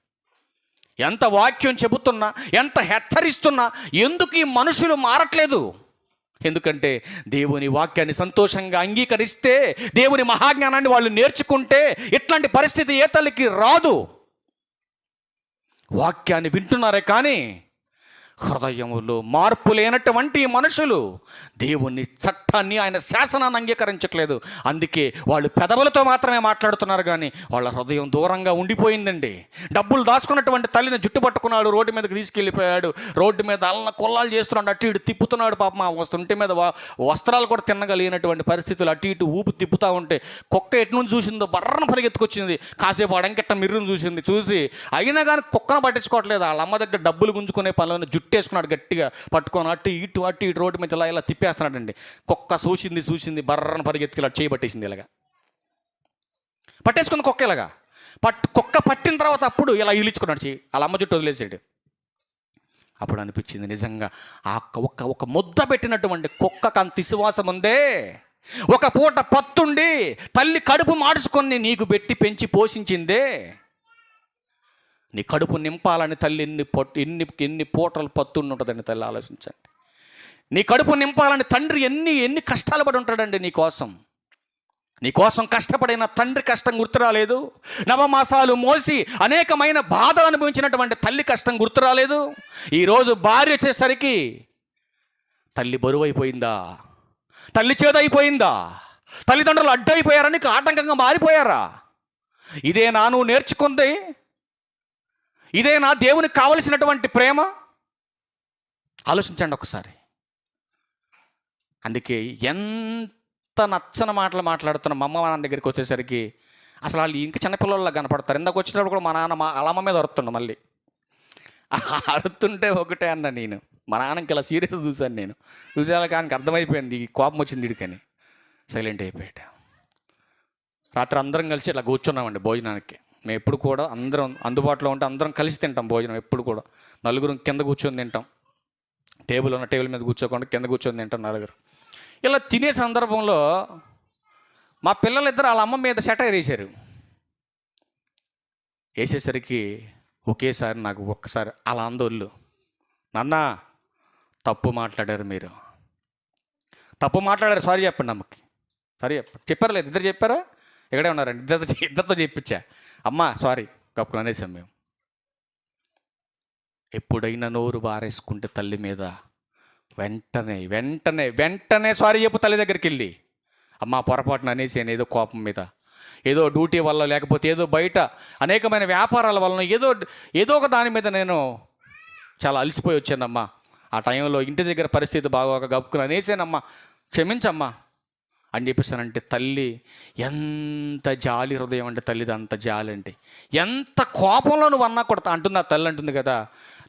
Speaker 1: ఎంత వాక్యం చెబుతున్నా, ఎంత హెచ్చరిస్తున్నా ఎందుకు ఈ మనుషులు మారట్లేదు? ఎందుకంటే దేవుని వాక్యాన్ని సంతోషంగా అంగీకరిస్తే, దేవుని మహాజ్ఞానాన్ని వాళ్ళు నేర్చుకుంటే ఇట్లాంటి పరిస్థితి ఏ తల్లికి రాదు. వాక్యాన్ని వింటున్నారే కానీ హృదయములో మార్పు లేనటువంటి మనుషులు దేవుని చట్టాన్ని, ఆయన శాసనాన్ని అంగీకరించట్లేదు. అందుకే వాళ్ళు పెదవులతో మాత్రమే మాట్లాడుతున్నారు కానీ వాళ్ళ హృదయం దూరంగా ఉండిపోయిందండి. డబ్బులు దాచుకున్నటువంటి తల్లిని జుట్టు పట్టుకున్నాడు, రోడ్డు మీదకి తీసుకెళ్ళిపోయాడు, రోడ్డు మీద అల్ల కొల్లాలు చేస్తున్నాడు, అటు ఇటు తిప్పుతున్నాడు. పాపం ఆ ఒంటి మీద వస్త్రాలు కూడా తిన్నగలిగినటువంటి పరిస్థితులు, అటు ఇటు ఊపు తిప్పుతూ ఉంటే కుక్క ఎటు నుంచి చూసిందో బర్రన పరిగెత్తుకొచ్చింది. కాసేపు అడంకెట్ట మిర్రును చూసి అయినా కానీ కుక్కను పట్టించుకోవట్లేదు. వాళ్ళ అమ్మ దగ్గర డబ్బులు గుంజుకునే పనులను జుట్టేసుకున్నాడు గట్టిగా పట్టుకొని, అటు ఇటు రోడ్డు మీద ఇలా తిప్పేస్తున్నాడండి. కుక్క చూసింది బర్రన పరిగెత్తుకెళ్ళి చేయబట్టేసింది. ఇలాగా పట్టేసుకుంది కుక్క. ఇలాగా కుక్క పట్టిన తర్వాత అప్పుడు ఇలా ఇలిచుకున్నాడు చెయ్యి, వాళ్ళ అమ్మ జుట్టు వదిలేసాడు. అప్పుడు అనిపించింది నిజంగా ఆ ఒక ముద్ద పెట్టినటువంటి కుక్కకు అంత విశ్వాసం ఉందే. ఒక పూట పత్తుండి తల్లి కడుపు మార్చుకొని నీకు పెట్టి పెంచి పోషించిందే. నీ కడుపు నింపాలని తల్లి ఎన్ని పూటలు పత్తుండి ఉంటుందండి. తల్లి ఆలోచించండి. నీ కడుపు నింపాలని తండ్రి ఎన్ని కష్టాలు పడి ఉంటాడండి నీకోసం కష్టపడిన తండ్రి కష్టం గుర్తురాలేదు. నవమాసాలు మోసి అనేకమైన బాధలు అనుభవించినటువంటి తల్లి కష్టం గుర్తురాలేదు. ఈరోజు భార్య వచ్చేసరికి తల్లి బరువు అయిపోయిందా, తల్లి చేదైపోయిందా, తల్లిదండ్రులు అడ్డైపోయారా, నీకు ఆటంకంగా మారిపోయారా? ఇదేనా నువ్వు నేర్చుకుంది? ఇదేనా దేవునికి కావలసినటువంటి ప్రేమ? ఆలోచించండి ఒకసారి. అందుకే ఎంత నచ్చని మాటలు మాట్లాడుతున్న మా అమ్మ నాన్న దగ్గరికి వచ్చేసరికి అసలు వాళ్ళు ఇంకా చిన్నపిల్లల్లో కనపడతారు. ఇందాక వచ్చినప్పుడు కూడా మా నాన్న వాళ్ళ అమ్మ మీద అరుతుండ. మళ్ళీ అరుతుంటే ఒకటే అన్న నేను, మా నాన్నకి ఇలా సీరియస్గా చూశాను. నేను చూసేలా కానీ అర్థమైపోయింది కోపం వచ్చింది వీడికని. సైలెంట్ అయిపోయాడు. రాత్రి అందరం కలిసి ఇలా కూర్చున్నామండి భోజనానికి. మేము ఎప్పుడు కూడా అందరం అందుబాటులో ఉంటే అందరం కలిసి తింటాం భోజనం. ఎప్పుడు కూడా నలుగురు కింద కూర్చొని తింటాం. టేబుల్ మీద కూర్చోకుండా కింద కూర్చొని తింటాం నలుగురు. ఇలా తినే సందర్భంలో మా పిల్లలిద్దరు వాళ్ళ అమ్మ మీద సెటైర్ వేసేసరికి ఒకేసారి నాకు ఒక్కసారి అలా అందోళ్ళు, నాన్న తప్పు మాట్లాడారు, మీరు తప్పు మాట్లాడారు, సారీ చెప్పండి అమ్మకి, సారీ చెప్పారా లేదు? ఇద్దరు చెప్పారా? ఇక్కడే ఉన్నారండి, ఇద్దరితో చెప్పించా. అమ్మ సారీ కప్పుకుని అనేసాం మేము. ఎప్పుడైనా నోరు బారేసుకుంటే తల్లి మీద వెంటనే సారీ చెప్పు. తల్లి దగ్గరికి వెళ్ళి అమ్మ పొరపాటున అనేసాను, ఏదో కోపం మీద, ఏదో డ్యూటీ వల్ల, లేకపోతే ఏదో బయట అనేకమైన వ్యాపారాల వలన ఏదో ఒక దాని మీద నేను చాలా అలసిపోయి వచ్చానమ్మా. ఆ టైంలో ఇంటి దగ్గర పరిస్థితి బాగోక గప్పుకుని అనేసానమ్మా, క్షమించమ్మా అని చెప్పేసానంటే తల్లి ఎంత జాలి హృదయం అంటే తల్లిది అంత జాలి అంటే. ఎంత కోపంలో నువ్వు అన్నా కూడా అంటుంది ఆ తల్లి, అంటుంది కదా,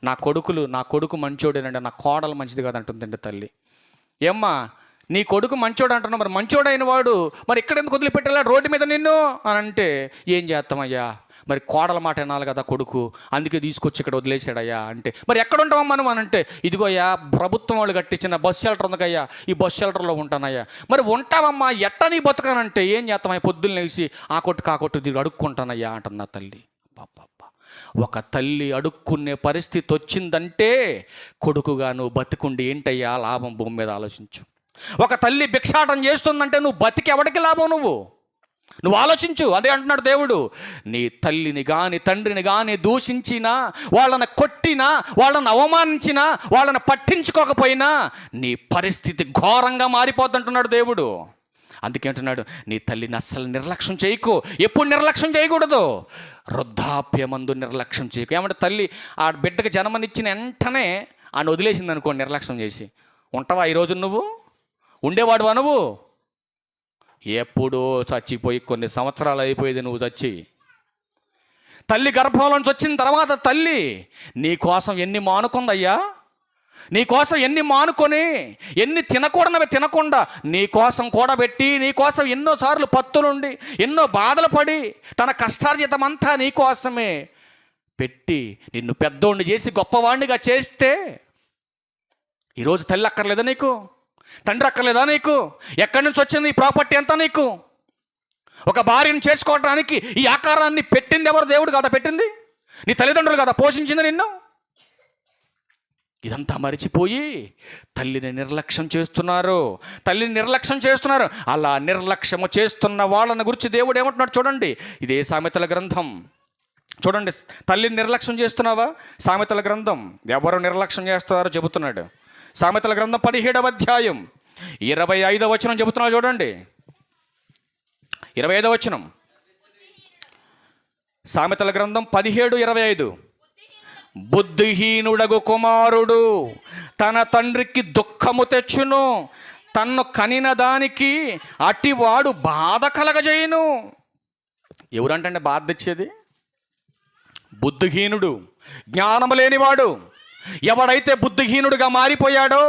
Speaker 1: నా కొడుకు మంచోడేనండి, నా కోడలు మంచిది కదా అంటుందండి తల్లి. ఏమ్మా నీ కొడుకు మంచోడు అంటున్నావు, మరి మంచోడైన వాడు మరి ఇక్కడ ఎందుకు వదిలిపెట్టాలా రోడ్డు మీద నిన్ను అని అంటే ఏం చేస్తామయ్యా, మరి కోడల మాట వినాలి కదా కొడుకు, అందుకే తీసుకొచ్చి ఇక్కడ వదిలేసాడయ్యా అంటే, మరి ఎక్కడ ఉంటామా మనం అని అంటే, ఇదిగోయ్యా ప్రభుత్వం వాళ్ళు కట్టించిన బస్ షెల్టర్ ఉందకయ్యా, ఈ బస్ షెల్టర్లో ఉంటానయ్యా. మరి ఉంటావమ్మా, ఎట్ట నీ బతకానంటే ఏం చేస్తామయ్యా, పొద్దున్న లేచి ఆ కొట్టు తిరిగి అడుక్కుంటానయ్యా అంటున్నా తల్లి. పాప, ఒక తల్లి అడుక్కునే పరిస్థితి వచ్చిందంటే కొడుకుగా నువ్వు బతికుండి ఏంటయ్యా లాభం భూమి మీద ఆలోచించు. ఒక తల్లి భిక్షాటం చేస్తుందంటే నువ్వు బతికి ఎవడికి లాభం? నువ్వు ఆలోచించు. అదే అంటున్నాడు దేవుడు, నీ తల్లిని కానీ తండ్రిని కానీ దూషించినా, వాళ్ళని కొట్టినా, వాళ్ళని అవమానించినా, వాళ్ళని పట్టించుకోకపోయినా నీ పరిస్థితి ఘోరంగా మారిపోతుంటున్నాడు దేవుడు. అందుకే అంటున్నాడు, నీ తల్లిని అస్సలు నిర్లక్ష్యం చేయకు. ఎప్పుడు నిర్లక్ష్యం చేయకూడదు? వృద్ధాప్యమందు నిర్లక్ష్యం చేయకు. ఏమంటే తల్లి ఆ బిడ్డకు జన్మనిచ్చిన వెంటనే ఆయన వదిలేసింది అనుకో, నిర్లక్ష్యం చేసి ఉంటావా? ఈరోజు నువ్వు ఉండేవాడువా? నువ్వు ఎప్పుడో చచ్చిపోయి కొన్ని సంవత్సరాలు అయిపోయేది నువ్వు చచ్చి. తల్లి గర్భంలోంచి వచ్చిన తర్వాత తల్లి నీ కోసం ఎన్ని మానుకుందయ్యా, నీ కోసం ఎన్ని మానుకొని, ఎన్ని తినకూడనవి తినకుండా నీ కోసం కూడబెట్టి, నీ కోసం ఎన్నోసార్లు పత్తులుండి, ఎన్నో బాధలు పడి, తన కష్టార్జితమంతా నీ కోసమే పెట్టి నిన్ను పెద్దోడిని చేసి గొప్పవాడినిగా చేస్తే ఈరోజు తల్లి అక్కర్లేదా నీకు? తండ్రి అక్కర్లేదా నీకు? ఎక్కడి నుంచి వచ్చింది ఈ ప్రాపర్టీ అంతా నీకు? ఒక భార్యను చేసుకోవడానికి ఈ ఆకారాన్ని పెట్టింది ఎవరు? దేవుడు కదా పెట్టింది, నీ తల్లిదండ్రులు కదా పోషించింది నిన్ను. ఇదంతా మరిచిపోయి తల్లిని నిర్లక్ష్యం చేస్తున్నారు. అలా నిర్లక్ష్యము చేస్తున్న వాళ్ళని గురించి దేవుడు ఏమంటున్నాడు చూడండి. ఇదే సామెతల గ్రంథం చూడండి, తల్లిని నిర్లక్ష్యం చేస్తున్నావా? సామెతల గ్రంథం ఎవరు నిర్లక్ష్యం చేస్తారో చెబుతున్నాడు. సామెతల గ్రంథం 17వ అధ్యాయం 25వ వచనం చెబుతున్నాడు. చూడండి, 25వ వచనం. సామెతల గ్రంథం 17:25. బుద్ధిహీనుడగు కుమారుడు తన తండ్రికి దుఃఖము తెచ్చును, తన్ను కనిన దానికి అటివాడు బాధ కలగజేయును. ఎవరంటే బాధ తెచ్చేది? బుద్ధిహీనుడు, జ్ఞానము లేనివాడు. ఎవడైతే బుద్ధిహీనుడిగా మారిపోయాడో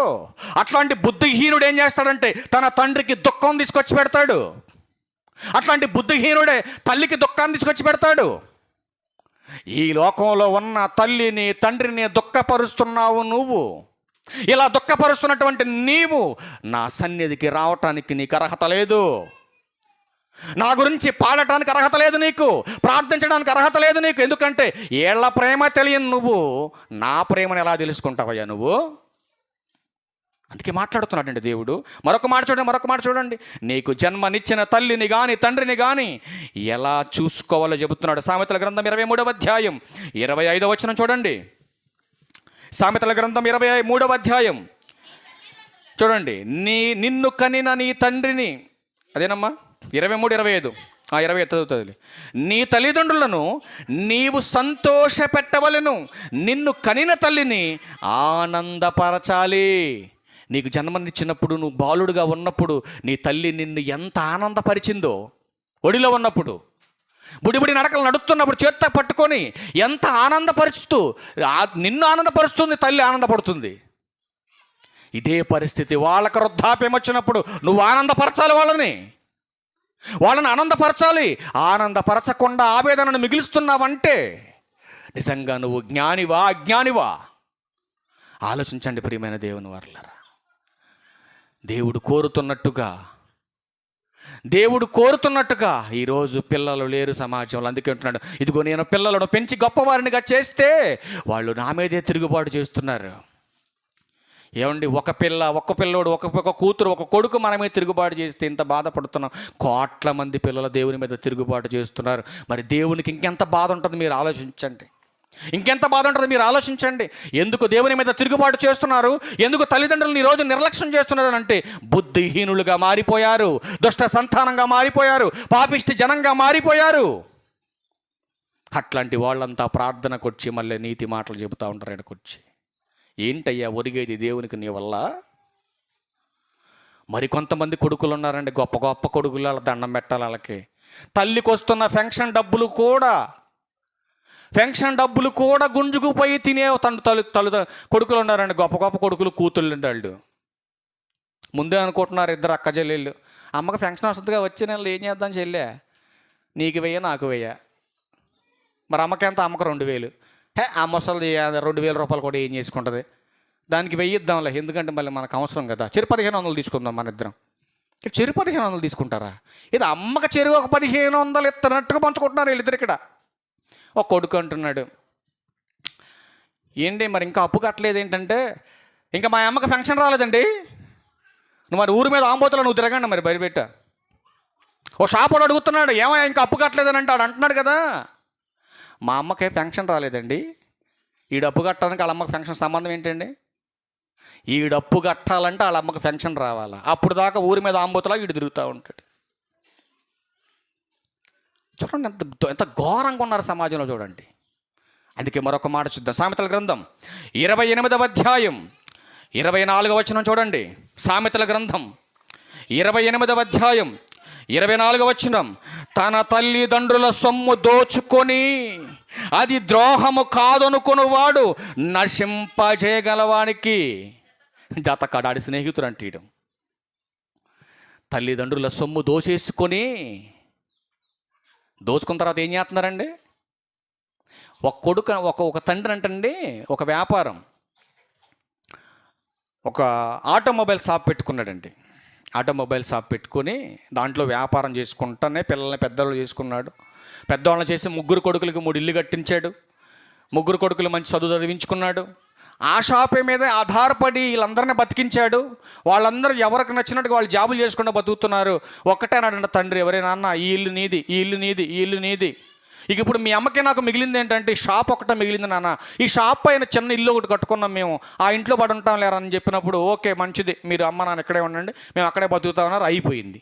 Speaker 1: అట్లాంటి బుద్ధిహీనుడు ఏం చేస్తాడంటే తన తండ్రికి దుఃఖం తీసుకొచ్చి పెడతాడు. అట్లాంటి బుద్ధిహీనుడే తల్లికి దుఃఖాన్ని తీసుకొచ్చి పెడతాడు. ఈ లోకంలో ఉన్న తల్లిని తండ్రిని దుఃఖపరుస్తున్నావు నువ్వు. ఇలా దుఃఖపరుస్తున్నటువంటి నీవు నా సన్నిధికి రావటానికి నీకు అర్హత లేదు. నా గురించి పాడటానికి అర్హత లేదు నీకు, ప్రార్థించడానికి అర్హత లేదు నీకు. ఎందుకంటే ఏళ్ల ప్రేమ తెలియని నువ్వు నా ప్రేమను ఎలా తెలుసుకుంటావయ్యా నువ్వు? అందుకే మాట్లాడుతున్నాడండి దేవుడు. మరొక మాట చూడండి. నీకు జన్మనిచ్చిన తల్లిని కానీ తండ్రిని కానీ ఎలా చూసుకోవాలో చెబుతున్నాడు. సామెతల గ్రంథం 23వ అధ్యాయం 25వ వచనం చూడండి. సామెతల గ్రంథం 23వ అధ్యాయం చూడండి. నిన్ను కనిన నీ తండ్రిని, అదేనమ్మా 23:25, 25 చదువుతుంది. నీ తల్లిదండ్రులను నీవు సంతోష పెట్టవలెను, నిన్ను కనిన తల్లిని ఆనందపరచాలి. నీకు జన్మనిచ్చినప్పుడు నువ్వు బాలుడుగా ఉన్నప్పుడు నీ తల్లి నిన్ను ఎంత ఆనందపరిచిందో, ఒడిలో ఉన్నప్పుడు బుడిబుడి నడకలు నడుస్తున్నప్పుడు చేత్తో పట్టుకొని ఎంత ఆనందపరుస్తూ నిన్ను ఆనందపరుస్తుంది, తల్లి ఆనందపడుతుంది. ఇదే పరిస్థితి వాళ్ళకి వృద్ధాప్యం వచ్చినప్పుడు నువ్వు ఆనందపరచాలి, వాళ్ళని ఆనందపరచాలి. ఆనందపరచకుండా ఆవేదనను మిగులుస్తున్నావంటే నిజంగా నువ్వు జ్ఞానివా అజ్ఞానివా? ఆలోచించండి ప్రియమైన దేవుని వారలారా. దేవుడు కోరుతున్నట్టుగా ఈరోజు పిల్లలు లేరు సమాజంలో. అందుకే అంటున్నాడు, ఇదిగో నేను పిల్లలను పెంచి గొప్పవారినిగా చేస్తే వాళ్ళు నా మీదే తిరుగుబాటు చేస్తున్నారు. ఏమండి, ఒక పిల్లోడు, ఒక కూతురు, ఒక కొడుకు మన మీద తిరుగుబాటు చేస్తే ఇంత బాధపడుతున్నాం. కోట్ల మంది పిల్లలు దేవుని మీద తిరుగుబాటు చేస్తున్నారు. మరి దేవునికి ఇంకెంత బాధ ఉంటుంది మీరు ఆలోచించండి. ఎందుకు దేవుని మీద తిరుగుబాటు చేస్తున్నారు? ఎందుకు తల్లిదండ్రులను ఈరోజు నిర్లక్ష్యం చేస్తున్నారు అంటే బుద్ధిహీనులుగా మారిపోయారు, దుష్ట సంతానంగా మారిపోయారు, పాపిష్టి జనంగా మారిపోయారు. అట్లాంటి వాళ్ళంతా ప్రార్థనకు వచ్చి మళ్ళీ నీతి మాటలు చెబుతూ ఉంటారు. ఎడకొచ్చి ఏంటయ్యా ఒరిగేది దేవునికి నీ వల్ల? మరి కొంతమంది కొడుకులు ఉన్నారండి, గొప్ప గొప్ప కొడుకులు, వాళ్ళ దండం పెట్టాలి. వాళ్ళకి తల్లికి వస్తున్న పెన్షన్ డబ్బులు కూడా గుంజుకుపోయి తినే కొడుకులు ఉన్నారండి. గొప్ప గొప్ప కొడుకులు, కూతుళ్ళు వాళ్ళు ముందే అనుకుంటున్నారు, ఇద్దరు అక్క చెల్లెళ్ళు, అమ్మకి పెన్షన్ వస్తుందిగా, వచ్చే నెలలో ఏం చేద్దాం చెల్లె, నీకు వెయ్య నాకు వెయ్య, మరి అమ్మకి ఎంత? అమ్మకి 2000. అమ్మ అసలు 2000 రూపాయలు కూడా ఏం చేసుకుంటుంది? దానికి వెయ్యిద్దాంలే, ఎందుకంటే మళ్ళీ మనకు అవసరం కదా. చెరు 1500 తీసుకుందాం మన ఇద్దరం. చెరు 1500 తీసుకుంటారా? ఇది అమ్మకి చెరువు ఒక 1500 ఇస్తున్నట్టుగా పంచుకుంటున్నారు వీళ్ళిద్దరు. ఇక్కడ ఒక కొడుకు అంటున్నాడు, ఏంటి మరి ఇంకా అప్పు కట్టలేదు ఏంటంటే, ఇంకా మా అమ్మకి ఫంక్షన్ రాలేదండి. నువ్వు మరి ఊరి మీద ఆంబోతులో నువ్వు తిరగండి మరి బయటపెట్ట. ఓ షాపోడు అడుగుతున్నాడు, ఏమయ్యా ఇంకా అప్పు కట్టలేదని అంటున్నాడు కదా. మా అమ్మకి ఫంక్షన్ రాలేదండి, ఈ డప్పు కట్టడానికి వాళ్ళ అమ్మకి ఫంక్షన్ సంబంధం ఏంటండి? ఈ డప్పు కట్టాలంటే వాళ్ళ అమ్మకి ఫంక్షన్ రావాలా? అప్పుడు దాకా ఊరి మీద ఆంబోతులా వీడు తిరుగుతూ ఉంటాడు. చూడండి ఎంత ఘోరంగా ఉన్నారు సమాజంలో చూడండి. అందుకే మరొక మాట చూద్దాం. సామెతల గ్రంథం 28వ అధ్యాయం 24వ వచనం చూడండి. సామెతల గ్రంథం 28వ అధ్యాయం 24వ వచనం. తన తల్లిదండ్రుల సొమ్ము దోచుకొని అది ద్రోహము కాదనుకునివాడు నశింపజేయగలవానికి జతకాడాడి స్నేహితుడు అంటీయడం. తల్లిదండ్రుల సొమ్ము దోచుకున్న తర్వాత ఏం చేస్తున్నారండి? ఒక తండ్రి అంటండి, ఒక వ్యాపారం, ఒక ఆటోమొబైల్ షాప్ పెట్టుకున్నాడండి. ఆటోమొబైల్ షాప్ పెట్టుకొని దాంట్లో వ్యాపారం చేసుకుంటానే పిల్లల్ని పెద్దవాళ్ళు చేసుకున్నాడు. పెద్దవాళ్ళని చేసి 3 కొడుకులకి 3 ఇల్లు కట్టించాడు. 3 కొడుకులు మంచి చదువు చదివించుకున్నాడు. ఆ షాపే మీద ఆధారపడి వీళ్ళందరినీ బతికించాడు. వాళ్ళందరూ ఎవరికి నచ్చినట్టుగా వాళ్ళు జాబులు చేసుకుంటూ బతుకుతున్నారు. ఒక్కటే అన్నాడంట తండ్రి, ఎవరే నాన్న, ఈ ఇల్లు నీది, ఈ ఇల్లు నీది, ఈ ఇల్లు నీది, ఇక ఇప్పుడు మీ అమ్మకి నాకు మిగిలింది ఏంటంటే ఈ షాప్ ఒకటే మిగిలింది నాన్న, ఈ షాప్ పైన చిన్న ఇల్లు ఒకటి కట్టుకున్నాం మేము, ఆ ఇంట్లో పడి ఉంటాం లేరా అని చెప్పినప్పుడు ఓకే మంచిది, మీరు అమ్మ నాన్న ఇక్కడే ఉండండి, మేము అక్కడే బతుకుతా ఉన్నారు, అయిపోయింది.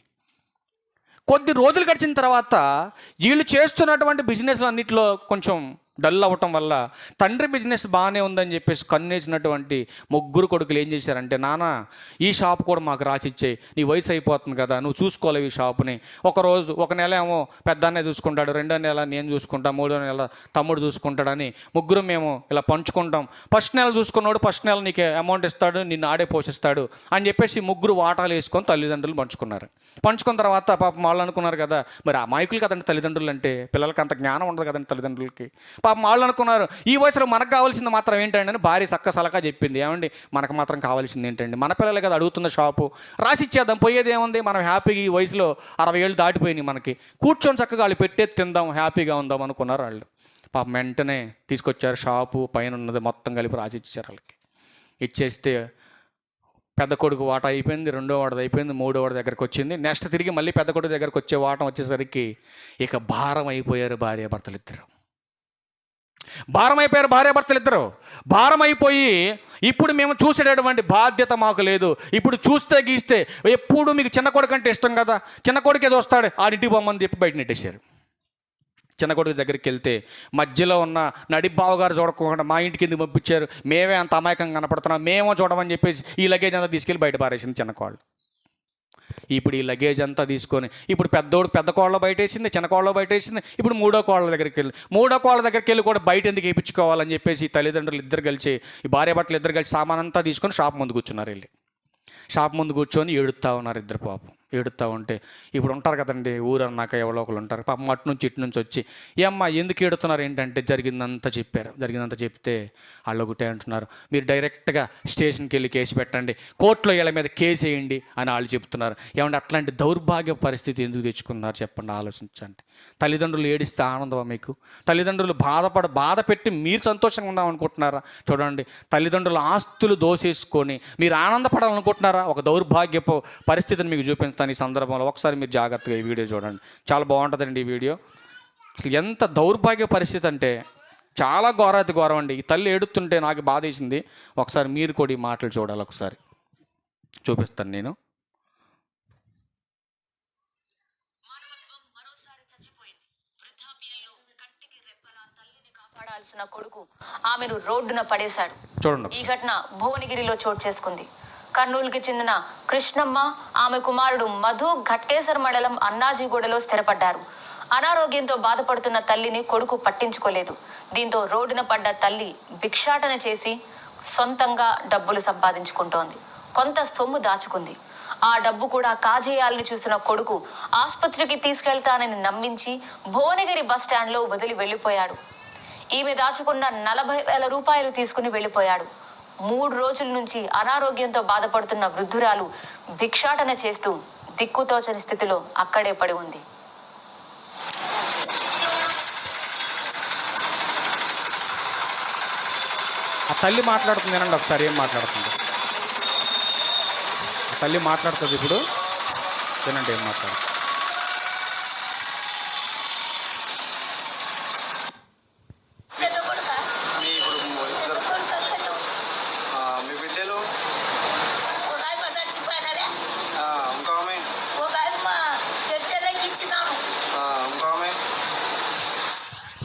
Speaker 1: కొద్ది రోజులు గడిచిన తర్వాత వీళ్ళు చేస్తున్నటువంటి బిజినెస్లు అన్నింటిలో కొంచెం డల్ అవ్వటం వల్ల తండ్రి బిజినెస్ బాగానే ఉందని చెప్పేసి కన్నేసినటువంటి ముగ్గురు కొడుకులు ఏం చేశారంటే, నాన్న ఈ షాప్ కూడా మాకు రాసిచ్చేయి, నీ వయసు అయిపోతుంది కదా, నువ్వు చూసుకోలేవు ఈ షాపుని. ఒక నెల ఏమో పెద్దన్నే చూసుకుంటాడు, 2వ నెల నేను చూసుకుంటా, 3వ నెల తమ్ముడు చూసుకుంటాడని ముగ్గురు మేము ఇలా పంచుకుంటాం. ఫస్ట్ నెల చూసుకున్నాడు, ఫస్ట్ నెల నీకు అమౌంట్ ఇస్తాడు, నిన్ను ఆడే పోషిస్తాడు అని చెప్పేసి ముగ్గురు వాటాలు వేసుకొని తల్లిదండ్రులు పంచుకున్నారు. పంచుకున్న తర్వాత పాపం వాళ్ళు అనుకున్నారు కదా, మరి అమాయకులు కదండి తల్లిదండ్రులు అంటే, పిల్లలకి అంత జ్ఞానం ఉండదు కదండి తల్లిదండ్రులకి. పాపం వాళ్ళు అనుకున్నారు ఈ వయసులో మనకు కావాల్సింది మాత్రం ఏంటండి అని భార్య సలకా చెప్పింది. ఏమండి మనకు మాత్రం కావాల్సింది ఏంటండి, మన పిల్లలే కదా అడుగుతున్న షాపు, రాసిచ్చేద్దాం, పోయేది ఏముంది, మనం హ్యాపీగా ఈ వయసులో 60 ఏళ్ళు దాటిపోయినాయి, మనకి కూర్చొని చక్కగా వాళ్ళు పెట్టేది తిందాం, హ్యాపీగా ఉందాం అనుకున్నారు వాళ్ళు. పాపం వెంటనే తీసుకొచ్చారు, షాపు పైన ఉన్నది మొత్తం కలిపి రాసిచ్చారు వాళ్ళకి. ఇచ్చేస్తే పెద్ద కొడుకు వాట అయిపోయింది, 2వ వాడది అయిపోయింది, 3వ వాడి దగ్గరకు వచ్చింది. నెక్స్ట్ తిరిగి మళ్ళీ పెద్ద కొడుకు దగ్గరకు వచ్చే వాటం వచ్చేసరికి ఇక భారం అయిపోయారు భార్యాభర్తలు ఇద్దరు. భారం అయిపోయి ఇప్పుడు మేము చూసేటటువంటి బాధ్యత మాకు లేదు, ఇప్పుడు చూస్తే గీస్తే ఎప్పుడు మీకు చిన్న కొడుకు అంటే ఇష్టం కదా, చిన్న కొడుకు ఏదో వస్తాడు ఆడింటికి పోమని చెప్పి బయట నెట్టేశారు. చిన్న కొడుకు దగ్గరికి వెళ్తే మధ్యలో ఉన్న నడిబావగారు చూడకుండా మా ఇంటికి ఎందుకు పంపించారు, మేమే అంత అమాయకంగా కనపడుతున్నాం, మేమో చూడమని చెప్పేసి ఈ లగేజ్ అంతా తీసుకెళ్ళి బయట పారేసింది చిన్న కోళ్ళు. ఇప్పుడు ఈ లగేజ్ అంతా తీసుకొని ఇప్పుడు పెద్ద కోళ్ళ బయటేసింది, చిన్న కోళ్ళ బయటేసింది, ఇప్పుడు 3వ కోళ్ళ దగ్గరికి వెళ్ళి కూడా బయట ఎందుకు వేయించుకోవాలని చెప్పేసి ఈ తల్లిదండ్రులు ఇద్దరు కలిసి, ఈ భార్యాభర్తలు ఇద్దరు కలిసి సామాన్ అంతా తీసుకొని షాప్ ముందు కూర్చున్నారు. వెళ్ళి షాప్ ముందు కూర్చొని ఏడుస్తూ ఉన్నారు ఇద్దరు. పాపం ఏడుస్తూ ఉంటే ఇప్పుడు ఉంటారు కదండి ఊరు అన్నాక ఎవరో ఒకరు ఉంటారు, పాపం అటు నుంచి ఇటు నుంచి వచ్చి ఏమ్మా ఎందుకు ఏడుతున్నారు ఏంటంటే జరిగిందంతా చెప్పారు. జరిగిందంతా చెప్తే వాళ్ళు ఒకటే అంటున్నారు, మీరు డైరెక్ట్గా స్టేషన్కి వెళ్ళి కేసు పెట్టండి, కోర్టులో వీళ్ళ మీద కేసు వేయండి అని వాళ్ళు చెప్తున్నారు. ఏమంటే అట్లాంటి దౌర్భాగ్య పరిస్థితి ఎందుకు తెచ్చుకున్నారు చెప్పండి, ఆలోచించండి. తల్లిదండ్రులు ఏడిస్తే ఆనందమా మీకు? తల్లిదండ్రులు బాధ పెట్టి మీరు సంతోషంగా ఉందామనుకుంటున్నారా? చూడండి, తల్లిదండ్రుల ఆస్తులు దోసేసుకొని మీరు ఆనందపడాలనుకుంటున్నారా? ఒక దౌర్భాగ్యపు పరిస్థితిని మీకు చూపిస్తాను ఈ సందర్భంలో. ఒకసారి మీరు జాగ్రత్తగా ఈ వీడియో చూడండి, చాలా బాగుంటుందండి ఈ వీడియో. అసలు ఎంత దౌర్భాగ్య పరిస్థితి అంటే చాలా ఘోరాతి ఘోరం అండి. ఈ తల్లి ఏడుతుంటే నాకు బాధ వేసింది. ఒకసారి మీరు కూడా ఈ మాటలు చూడాలి, ఒకసారి చూపిస్తాను నేను.
Speaker 2: కొడుకు ఆమెను రోడ్డున పడేశాడు. చూడండి, ఈ ఘటన భువనగిరిలో చోటు చేసుకుంది. కర్నూలుకి చెందిన కృష్ణమ్మ, ఆమె కుమారుడు మధు ఘట్కేసర్ మండలం అన్నాజీగూడలో స్థిరపడ్డారు. అనారోగ్యంతో బాధపడుతున్న తల్లిని కొడుకు పట్టించుకోలేదు. దీంతో రోడ్డున పడ్డ తల్లి భిక్షాటన చేసి సొంతంగా డబ్బులు సంపాదించుకుంటోంది. కొంత సొమ్ము దాచుకుంది. ఆ డబ్బు కూడా కాజేయాలని చూసిన కొడుకు ఆసుపత్రికి తీసుకెళ్తానని నమ్మించి భువనగిరి బస్టాండ్లో వదిలి వెళ్లిపోయాడు. ఈమె దాచుకున్న 40,000 రూపాయలు తీసుకుని వెళ్లిపోయాడు. 3 రోజుల నుంచి అనారోగ్యంతో బాధపడుతున్న వృద్ధురాలు భిక్షాటన చేస్తూ దిక్కుతోచని స్థితిలో అక్కడే పడి ఉంది.
Speaker 1: ఆ తల్లి మాట్లాడుతుంది అండి, ఒకసారి ఏం మాట్లాడుతుంది ఆ తల్లి మాట్లాడుతుంది ఇప్పుడు వినండి ఏం మాట్లాడుతుంది.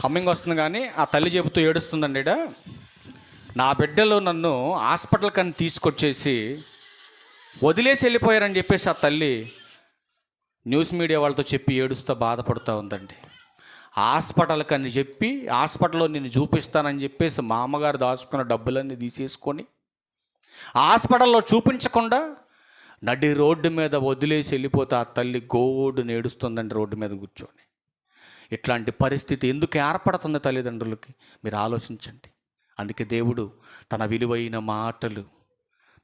Speaker 1: హమ్మింగ్ వస్తుంది కానీ ఆ తల్లి చెబుతూ ఏడుస్తుందండి, నా బిడ్డలు నన్ను హాస్పిటల్ కని తీసుకొచ్చేసి వదిలేసి వెళ్ళిపోయారని చెప్పేసి ఆ తల్లి న్యూస్ మీడియా వాళ్ళతో చెప్పి ఏడుస్తూ బాధపడుతూ ఉందండి. హాస్పిటల్ కని చెప్పి హాస్పిటల్లో నేను చూపిస్తానని చెప్పేసి మా అమ్మగారు దాచుకున్న డబ్బులన్నీ తీసేసుకొని హాస్పిటల్లో చూపించకుండా నడి రోడ్డు మీద వదిలేసి వెళ్ళిపోతే ఆ తల్లి గోడుని ఏడుస్తుందండి రోడ్డు మీద కూర్చొని. ఇట్లాంటి పరిస్థితి ఎందుకు ఏర్పడుతుంది తల్లిదండ్రులకి మీరు ఆలోచించండి. అందుకే దేవుడు తన విలువైన మాటలు,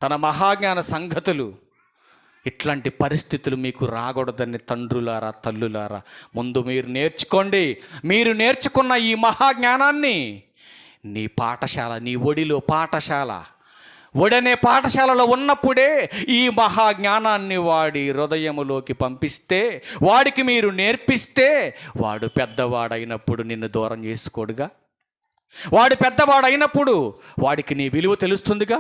Speaker 1: తన మహాజ్ఞాన సంగతులు, ఇట్లాంటి పరిస్థితులు మీకు రాకూడదని తండ్రులారా తల్లులారా ముందు మీరు నేర్చుకోండి. మీరు నేర్చుకున్న ఈ మహాజ్ఞానాన్ని నీ పాఠశాల, నీ ఒడిలో పాఠశాల, ఒడనే పాఠశాలలో ఉన్నప్పుడే ఈ మహాజ్ఞానాన్ని వాడి హృదయములోకి పంపిస్తే, వాడికి మీరు నేర్పిస్తే, వాడు పెద్దవాడైనప్పుడు నిన్ను దూరం చేసుకోడుగా. వాడు పెద్దవాడైనప్పుడు వాడికి నీ విలువ తెలుస్తుందిగా.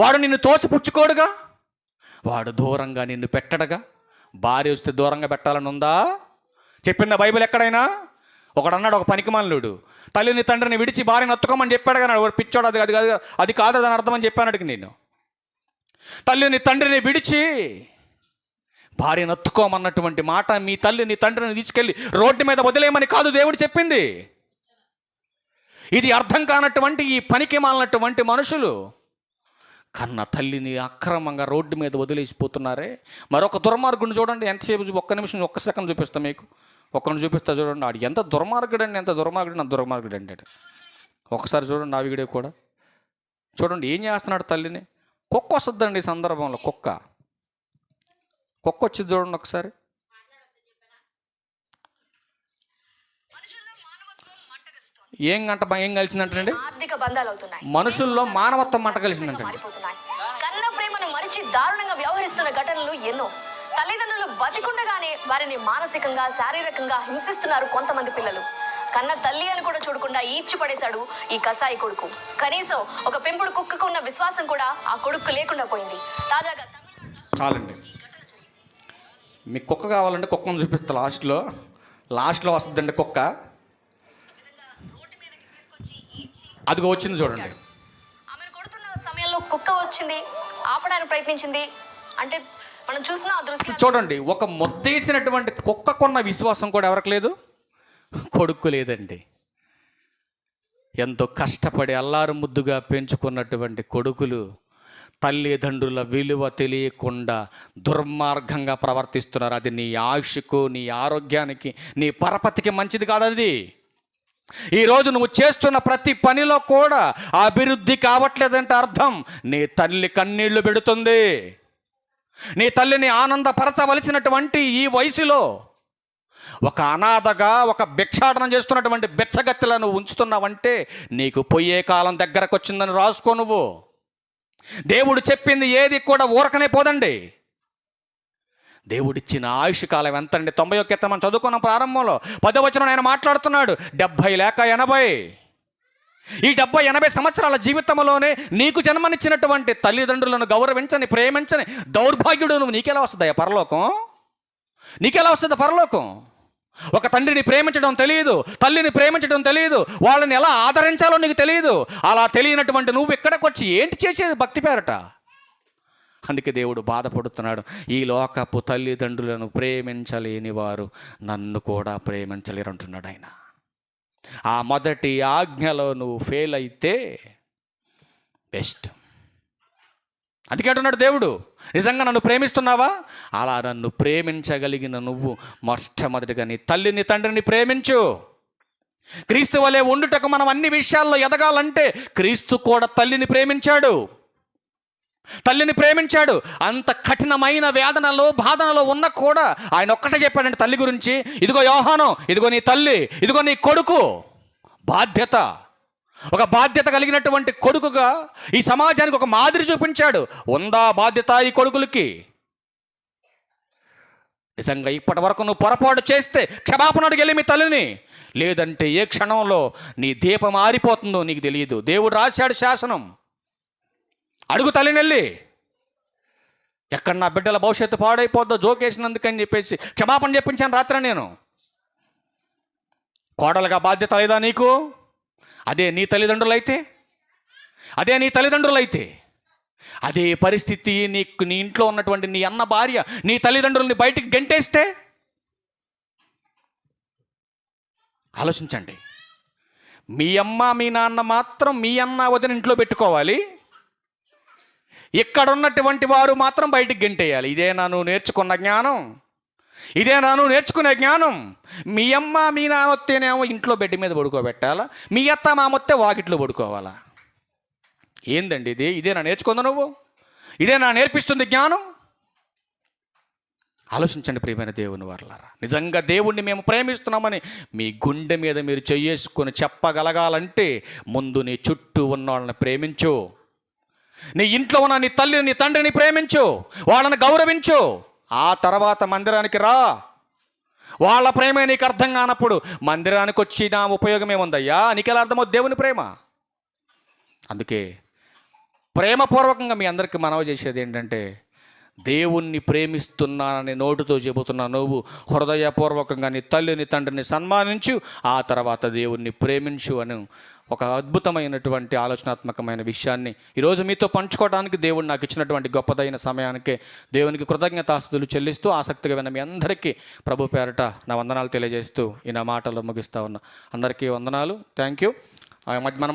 Speaker 1: వాడు నిన్ను తోసిపుచ్చుకోడుగా. వాడు దూరంగా నిన్ను పెట్టడగా. భార్య వస్తే దూరంగా పెట్టాలని ఉందా? చెప్పిందా బైబిల్ ఎక్కడైనా? ఒకడు అన్నాడు, ఒక పనికిమాలినుడు, తల్లిని తండ్రిని విడిచి భార్యను ఎత్తుకోమని చెప్పాడు కానీ వాడు పిచ్చోడు. అది అది అది కాదు దాని అర్థం అని చెప్పాను అడిగి నేను. తల్లిని తండ్రిని విడిచి భార్యను ఎత్తుకోమన్నటువంటి మాట మీ తల్లిని తండ్రిని తీసుకెళ్ళి రోడ్డు మీద వదిలేయమని కాదు దేవుడు చెప్పింది. ఇది అర్థం కానటువంటి ఈ పనికి మాలినటువంటి మనుషులు కన్న తల్లిని అక్రమంగా రోడ్డు మీద వదిలేసిపోతున్నారే. మరొక దుర్మార్గుడిని చూడండి, ఎంతసేపు, ఒక్క నిమిషం, ఒక్క సెకండ్ చూపిస్తా మీకు. ఒక్కరిని చూపిస్తా చూడండి. ఆడు ఎంత దుర్మార్గుడండి, ఎంత దుర్మార్గుడు, అంత దుర్మార్గుడు అంటాడు. ఒకసారి చూడండి ఆ వీడియో కూడా చూడండి. ఏం చేస్తున్నాడు తల్లిని? కుక్క వస్తుందండి ఈ సందర్భంలో. కుక్క వచ్చింది చూడండి ఒకసారి. ఏం కలిసిందంటే
Speaker 2: ఆర్థిక బంధాలు అవుతున్నాయి.
Speaker 1: మనుషుల్లో మానవత్వం మంట కలిసిందంటే.
Speaker 2: కన్న ప్రేమను మరిచి దారుణంగా వ్యవహరిస్తున్న ఘటనలు ఎన్నో. తల్లిదండ్రులు బతికుండగానే వారిని మానసికంగా, శారీరకంగా హింసిస్తున్నారు కొంతమంది పిల్లలు. కన్న తల్లి అని కూడా చూడకుండా ఈడ్చి పడేశాడు ఈ కసాయి కొడుకు. కనీసం ఒక పెంపుడు కుక్కకు ఉన్న విశ్వాసం కూడా ఆ కొడుకు లేకుండా పోయింది. తాజాగా
Speaker 1: చాలండి, మీకు కుక్క కావాలంటే కుక్కను చూపిస్తా. లాస్ట్లో వస్తుందండి కుక్క. అదిగో వచ్చింది చూడండి.
Speaker 2: ఆమెను కొడుతున్న సమయంలో కుక్క వచ్చింది, ఆపడానికి ప్రయత్నించింది. అంటే మనం చూసిన అదృష్టం
Speaker 1: చూడండి. ఒక ముద్దేసినటువంటి కుక్కకున్న విశ్వాసం కూడా ఎవరికి లేదు, కొడుకు లేదండి. ఎంతో కష్టపడి అల్లారు ముద్దుగా పెంచుకున్నటువంటి కొడుకులు తల్లిదండ్రుల విలువ తెలియకుండా దుర్మార్గంగా ప్రవర్తిస్తున్నారు. అది నీ ఆయుష్కు, నీ ఆరోగ్యానికి, నీ పరపతికి మంచిది కాదు. అది ఈరోజు నువ్వు చేస్తున్న ప్రతి పనిలో కూడా అభివృద్ధి కావట్లేదంటే అర్థం నీ తల్లి కన్నీళ్లు పెడుతుంది. నీ తల్లిని ఆనందపరచవలసినటువంటి ఈ వయసులో ఒక అనాథగా, ఒక భిక్షాటనం చేస్తున్నటువంటి బెచ్చగత్తెలను ఉంచుతున్నావంటే నీకు పోయే కాలం దగ్గరకు వచ్చిందని రాసుకో. నువ్వు దేవుడు చెప్పింది ఏది కూడా ఊరకనే పోదండి. దేవుడిచ్చిన ఆయుష్ కాలం ఎంతండి? 91 మనం చదువుకున్నాం ప్రారంభంలో. 10వ వచనం ఆయన మాట్లాడుతున్నాడు. 70 లేక 80. ఈ 70-80 సంవత్సరాల జీవితంలోనే నీకు జన్మనిచ్చినటువంటి తల్లిదండ్రులను గౌరవించని, ప్రేమించని దౌర్భాగ్యుడు నువ్వు. నీకెలా వస్తుందయ్యా పరలోకం? నీకెలా వస్తుంది పరలోకం? ఒక తండ్రిని ప్రేమించడం తెలియదు, తల్లిని ప్రేమించడం తెలియదు, వాళ్ళని ఎలా ఆదరించాలో నీకు తెలియదు. అలా తెలియనటువంటి నువ్వు ఇక్కడికి వచ్చి ఏంటి చేసేది భక్తి పేరట? అందుకే దేవుడు బాధపడుతున్నాడు. ఈ లోకపు తల్లిదండ్రులను ప్రేమించలేని వారు నన్ను కూడా ప్రేమించలేరు అంటున్నాడు ఆయన. ఆ మొదటి ఆజ్ఞలో నువ్వు ఫెయిల్ అయితే బెస్ట్. అందుకే అంటున్నాడు దేవుడు, నిజంగా నన్ను ప్రేమిస్తున్నావా? అలా నన్ను ప్రేమించగలిగిన నువ్వు మొట్టమొదటిగా నీ తల్లిని తండ్రిని ప్రేమించు. క్రీస్తు వలె ఉండుటకు మనం అన్ని విషయాల్లో ఎదగాలంటే క్రీస్తు కూడా తల్లిని ప్రేమించాడు. అంత కఠినమైన వేదనలో, బాధనలో ఉన్న కూడా ఆయన ఒక్కటే చెప్పాడంటే తల్లి గురించి, ఇదిగో యోహాను, ఇదిగో నీ తల్లి, ఇదిగో నీ కొడుకు. బాధ్యత, ఒక బాధ్యత కలిగినటువంటి కొడుకుగా ఈ సమాజానికి ఒక మాదిరి చూపించాడు. ఉందా బాధ్యత ఈ కొడుకులకి? నిజంగా ఇప్పటి వరకు నువ్వు పొరపాటు చేస్తే క్షమాపణ అడిగి వెళ్ళి మీ తల్లిని, లేదంటే ఏ క్షణంలో నీ దీపం ఆరిపోతుందో నీకు తెలియదు. దేవుడు రాశాడు శాసనం. అడుగు తల్లిని వెళ్ళి, ఎక్కడ నా బిడ్డల భవిష్యత్తు పాడైపోద్దో జోకేసినందుకని చెప్పేసి క్షమాపణ చెప్పించాను రాత్రి నేను. కోడలుగా బాధ్యత లేదా నీకు? అదే నీ తల్లిదండ్రులైతే, అదే పరిస్థితి నీ ఇంట్లో ఉన్నటువంటి నీ అన్న భార్య నీ తల్లిదండ్రుల్ని బయటికి గెంటేస్తే ఆలోచించండి. మీ అమ్మ మీ నాన్న మాత్రం మీ అన్న వదిన ఇంట్లో పెట్టుకోవాలి, ఇక్కడ ఉన్నటువంటి వారు మాత్రం బయటికి గెంటేయాలి. ఇదేనా నువ్వు నేర్చుకున్న జ్ఞానం? ఇదేనా నువ్వు నేర్చుకునే జ్ఞానం? మీ అమ్మ మీ నాన్న వస్తేనేమో ఇంట్లో బెడ్ మీద పడుకోబెట్టాలా, మీ అత్త మామొస్తే వాకిట్లో పడుకోవాలా? ఏందండి ఇది? ఇదేనా నేర్చుకుందా నువ్వు? ఇదేనా నేర్పిస్తుంది జ్ఞానం? ఆలోచించండి ప్రియమైన దేవుని వారలారా. నిజంగా దేవుణ్ణి మేము ప్రేమిస్తున్నామని మీ గుండె మీద మీరు చెయ్యేసుకొని చెప్పగలగాలంటే ముందు నీ చుట్టూ ఉన్న వాళ్ళని ప్రేమించు. నీ ఇంట్లో ఉన్న నీ తల్లిని, నీ తండ్రిని ప్రేమించు, వాళ్ళని గౌరవించు. ఆ తర్వాత మందిరానికి రా. వాళ్ళ ప్రేమే నీకు అర్థం కానప్పుడు మందిరానికి వచ్చిన ఉపయోగం ఏముందయ్యా? నీకు ఎలా అర్థమవుతుంది దేవుని ప్రేమ? అందుకే ప్రేమపూర్వకంగా మీ అందరికీ మనవి చేసేది ఏంటంటే, దేవుణ్ణి ప్రేమిస్తున్నానని నోటితో చెబుతున్నా నువ్వు హృదయపూర్వకంగా నీ తల్లిని, తండ్రిని సన్మానించు, ఆ తర్వాత దేవుణ్ణి ప్రేమించు అని ఒక అద్భుతమైనటువంటి ఆలోచనాత్మకమైన విషయాన్ని ఈరోజు మీతో పంచుకోవడానికి దేవుడు నాకు ఇచ్చినటువంటి గొప్పదైన సమయానికే దేవునికి కృతజ్ఞతాస్తుతులు చెల్లిస్తూ ఆసక్తిగా విన్న మీ అందరికీ ప్రభు పేరట నా వందనాలు తెలియజేస్తూ ఈ నా మాటలు ముగిస్తా ఉన్నా. అందరికీ వందనాలు. Thank you. మనం